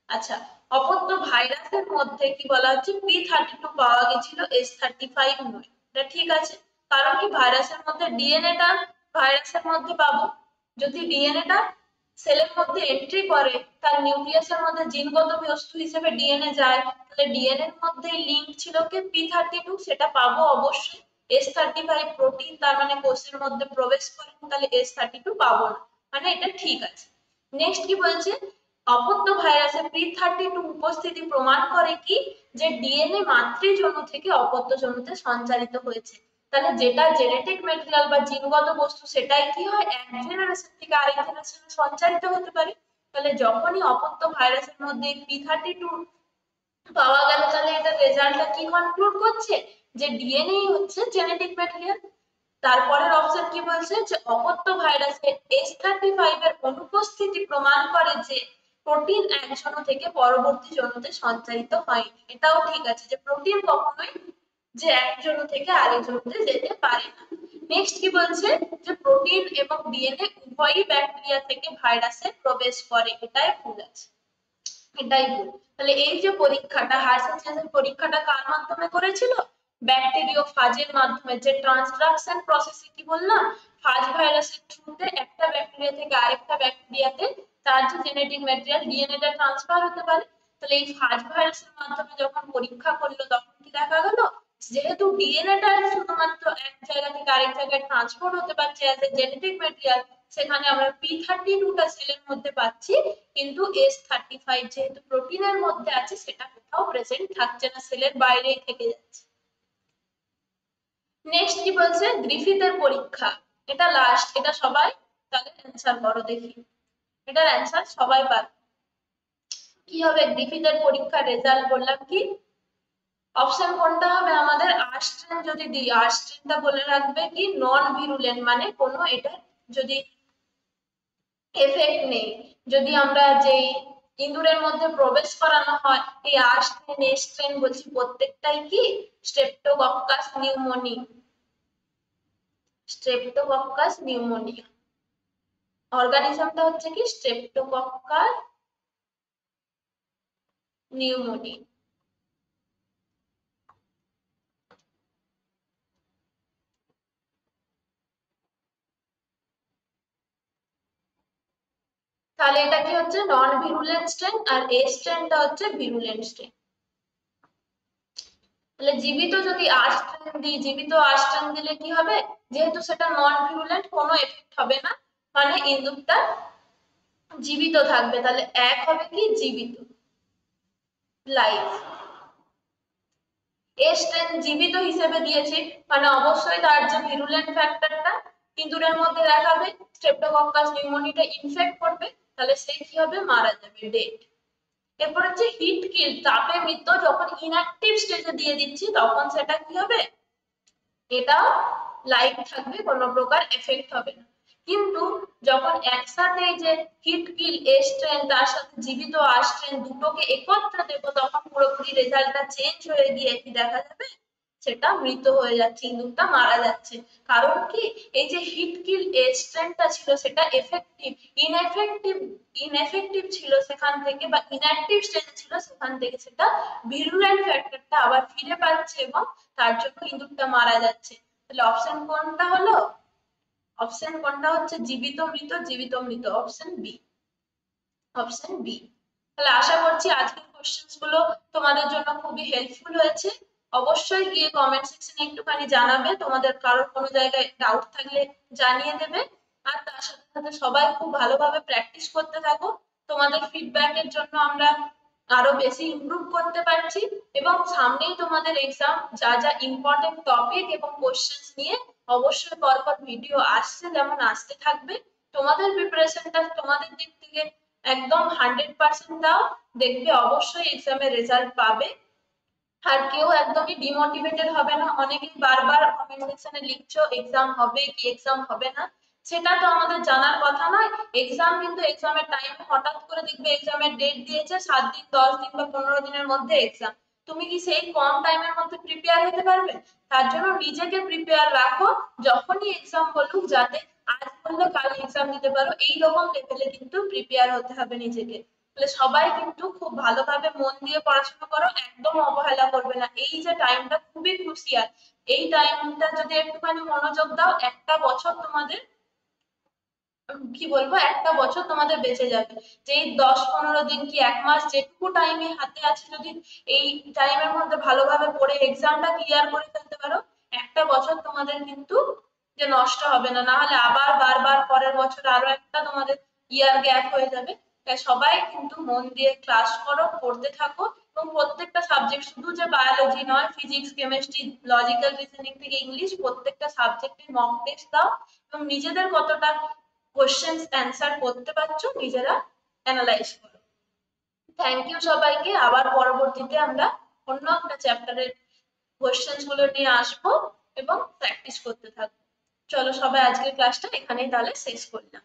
আচ্ছা, অপত্য ভাইরাসের মধ্যে কি বলা হচ্ছে P32 পাওয়া গেছিল, S35 নয়, এটা ঠিক আছে। কারণ কি ভাইরাসের মধ্যে ডিএনএটা ভাইরাসের মধ্যে পাবো, যদি ডিএনএটা সেলের মধ্যে এন্ট্রি করে, তার নিউক্লিয়াসের মধ্যে জিনগত বস্তু হিসেবে ডিএনএ যায়, তাহলে ডিএনএ এর মধ্যে লিংক ছিল কি P32, সেটা পাবো অবশ্যই। S35 প্রোটিন তার মানে কোষের মধ্যে প্রবেশ করে, তাহলে S32 পাবো না, মানে এটা ঠিক আছে। নেক্সট কি বলছে, অপত্য ভাইরাসে P32 উপস্থিতি প্রমাণ করে কি, যে ডিএনএ মাতৃজনু থেকে অপত্য জনুতে সঞ্চারিত হয়েছে। তাহলে যেটা জেনেটিক ম্যাটেরিয়াল বা জিনগত বস্তু সেটাই কি হয়, এক জেনারেশন থেকে আরেক জেনারেশনে সঞ্চারিত হতে পারে। তাহলে যখনই অপত্য ভাইরাসের মধ্যে P32 পাওয়া গেল, তাহলে এটা রেজাল্টটা কি কনক্লুড করছে, যে ডিএনএ হচ্ছে জেনেটিক ম্যাটেরিয়াল। তারপরের অপশন কি বলছে, যে অপত্য ভাইরাসে S35 এর অনুপস্থিতি প্রমাণ করে যে প্রোটিন এক জনু থেকে পরবর্তী জনুতে সঞ্চারিত হয়নি। এটাও ঠিক আছে, যে প্রোটিন কখনোই যে এক জনু থেকে আরেক জনুতে যেতে পারে না। নেক্সট কি বলছে, যে প্রোটিন এবং ডিএনএ উভয়ই ব্যাকটেরিয়া থেকে ভাইরাসে প্রবেশ করে, এটাই ভুল আছে, এটাই ভুল। তাহলে এই যে পরীক্ষাটা, হার্সের পরীক্ষাটা কার মাধ্যমে করেছিল, ব্যাকটেরিওফাজের মাধ্যমে। যে ট্রান্সডাকশন প্রসেসে কি বললাম, ফাজ ভাইরাসের থ্রুতে একটা ব্যাকটেরিয়া থেকে আরেকটা ব্যাকটেরিয়াতে তার যে জেনেটিক ম্যাটেরিয়াল ডিএনএটা ট্রান্সফার হতে পারে। তাহলে এই ফাজ ভাইরাসের মাধ্যমে যখন পরীক্ষা করলো, তখন কি দেখা গেল, যেহেতু ডিএনএটা শুধুমাত্র এক জায়গা থেকে আরেক জায়গায় ট্রান্সপোর্ট হতে পারছে অ্যাজ এ জেনেটিক ম্যাটেরিয়াল, সেখানে আমরা P32টা সেলের মধ্যে পাচ্ছি, কিন্তু S35 যেহেতু প্রোটিনের মধ্যে আছে সেটা কোথাও প্রেজেন্ট থাকছে না, সেলের বাইরেই থেকে যাচ্ছে। নেক্সট কি বলছে, গ্রিফিথের পরীক্ষা, এটা লাস্ট, এটা সবাই তাহলে অ্যান্সার করো দেখি, এটার অ্যান্সার সবাই পাবে। কি হবে গ্রিফিথের পরীক্ষার রেজাল্ট, বললাম কি অপশন কোনটা হবে আমাদের, আর্স্ট্রেন যদি দিই, আর্স্ট্রেনটা বলে রাখবে কি নন ভিরুলেন্ট, মানে কোনো এটা যদি এফেক্ট নেই। যদি আমরা যেই ইঁদুরের মধ্যে প্রবেশ করানো হয়, এই আর্স্ট্রেন এস্ট্রেন বলছি প্রত্যেকটাই কি স্ট্রেপ্টোকক্কাস নিউমোনি, স্ট্রেপ্টোকক্কাস নিউমোনিয়া, অর্গানিজমটা হচ্ছে কি স্ট্রেপ্টোকক্কাস নিউমোনি। তাহলে এটা কি হচ্ছে নন ভিরুলেন্ট স্ট্রেন, আর এ স্ট্রেনটা হচ্ছে ভিরুলেন্ট স্ট্রেন। তাহলে জীবিত যদি আর্স্ট্রেন দিই, জীবিত আর্স্ট্রেন দিলে কি হবে, যেহেতু সেটা নন ভিরুলেন্ট কোনো এফেক্ট হবে না, মানে ইঁদুরটা জীবিত থাকবে। তাহলে এক হবে কি জীবিত, লাইভ। এ স্ট্রেন জীবিত হিসেবে দিয়েছি, মানে অবশ্যই তার যে ভিরুলেন্ট ফ্যাক্টরটা ইঁদুরের মধ্যে দেখাবে, স্ট্রেপ্টোকক্কাস নিউমোনিটা ইনফেক্ট করবে, তাহলে সে কি হবে, মারা যাবে, ডেড। এরপর হচ্ছে হিট কিল, তাপে মৃত, যখন ইনঅ্যাক্টিভ স্টেজে দিয়ে দিচ্ছি তখন সেটা কি হবে, এটা লাইভ থাকবে, কোনো প্রকার এফেক্ট হবে না। কিন্তু যখন একসাথে যে হিট কিল এস্ট্রেন তার সাথে জীবিত আস্ট্রেন দুটোকে একত্রে দেবো, তখন পুরোপুরি রেজাল্টটা চেঞ্জ হয়ে গিয়ে কি দেখা যাবে, সেটা মৃত হয়ে যাচ্ছে, ইঁদুরটা মারা যাচ্ছে। কারণ কি, এই যে হিট কিল এস্ট্রেনটা ছিল সেটা এফেক্টিভ, ইনএফেক্টিভ ছিল সেখান থেকে, বা ইনঅ্যাক্টিভ স্টেজে ছিল সেখান থেকে সেটা ভিরুলেন্ট ফ্যাক্টরটা আবার ফিরে পাচ্ছে, এবং তার জন্য ইঁদুরটা মারা যাচ্ছে। তাহলে অপশন কোনটা হলো, অপশন কোনটা হচ্ছে জীবিত মৃত, জীবিত মৃত, অপশন বি, অপশন বি। তাহলে আশা করছি আজকের কোশ্চেন্স গুলো তোমাদের জন্য খুবই হেল্পফুল হয়েছে। অবশ্যই গিয়ে কমেন্ট সেকশনে একটুখানি জানাবে, তোমাদের কারোর কোনো জায়গায় ডাউট থাকলে জানিয়ে দেবে। আর তার সাথে সাথে সবাই খুব ভালোভাবে প্র্যাকটিস করতে থাকো, তোমাদের ফিডব্যাকের জন্য আমরা আরো বেশি ইমপ্রুভ করতে পারছি। এবং সামনেই তোমাদের এক্সাম, যা যা ইম্পর্টেন্ট টপিক এবং কোশ্চেন্স নিয়ে অবশ্যই পরপর ভিডিও আসছে, যেমন আসতে থাকবে। তোমাদের প্রিপারেশনটা তোমাদের দিক থেকে একদম 100% দাও, দেখবে অবশ্যই এক্সামের রেজাল্ট পাবে। আর কেউ একদমই ডিমোটিভেটেড হবে না। অনেকেই বারবার কমেন্ট সেকশনে লিখছো এক্সাম হবে কি এক্সাম হবে না, সেটা তো আমাদের জানার কথা নয়। এক্সাম কিন্তু এক্সামের টাইমে হঠাৎ করে দেখবে এক্সামের ডেট দিয়েছে 7 দিন, 10 দিন বা 15 দিনের মধ্যে এক্সাম, তুমি কি সেই কম টাইমের মধ্যে প্রিপেয়ার হতে পারবে? তার জন্য নিজেকে প্রিপেয়ার রাখো, যখনই এক্সাম বলুক যাতে আজ বললে কাল এক্সাম দিতে পারো, এইরকম লেভেলে কিন্তু প্রিপেয়ার হতে হবে নিজেকে। তাহলে সবাই কিন্তু খুব ভালোভাবে মন দিয়ে পড়াশোনা করো, একদম অবহেলা করবে না। এই যে টাইমটা খুবই ক্রুশিয়াল, এই টাইমটা যদি একটুখানি মনোযোগ দাও, একটা বছর তোমাদের কি বলবো, একটা বছর তোমাদের বেঁচে যাবে। যে এই 10-15 দিন কি 1 মাস যেটুকু টাইমে হাতে আছে, যদি এই টাইমের মধ্যে ভালোভাবে পড়ে এক্সামটা ক্লিয়ার করে ফেলতে পারো, একটা বছর তোমাদের কিন্তু যে নষ্ট হবে না। না হলে আবার বারবার পরের বছর আরো একটা তোমাদের ইয়ার গ্যাপ হয়ে যাবে। তাই সবাই কিন্তু মন দিয়ে ক্লাস করো, পড়তে থাকো এবং প্রত্যেকটা সাবজেক্ট, শুধু যে বায়োলজি নয়, ফিজিক্স, কেমিস্ট্রি, লজিক্যাল রিজনিং থেকে ইংলিশ, প্রত্যেকটা সাবজেক্টে মক টেস্ট দাও এবং নিজেদের কতটা কোশ্চেন্স অ্যান্সার করতে পারছো নিজেরা অ্যানালাইজ করো। থ্যাংক ইউ সবাইকে। আবার পরবর্তীতে আমরা অন্য একটা চ্যাপ্টারের কোশ্চেন্স গুলো নিয়ে আসবো এবং প্র্যাকটিস করতে থাকবো। চলো সবাই, আজকের ক্লাসটা এখানেই তাহলে শেষ করলাম।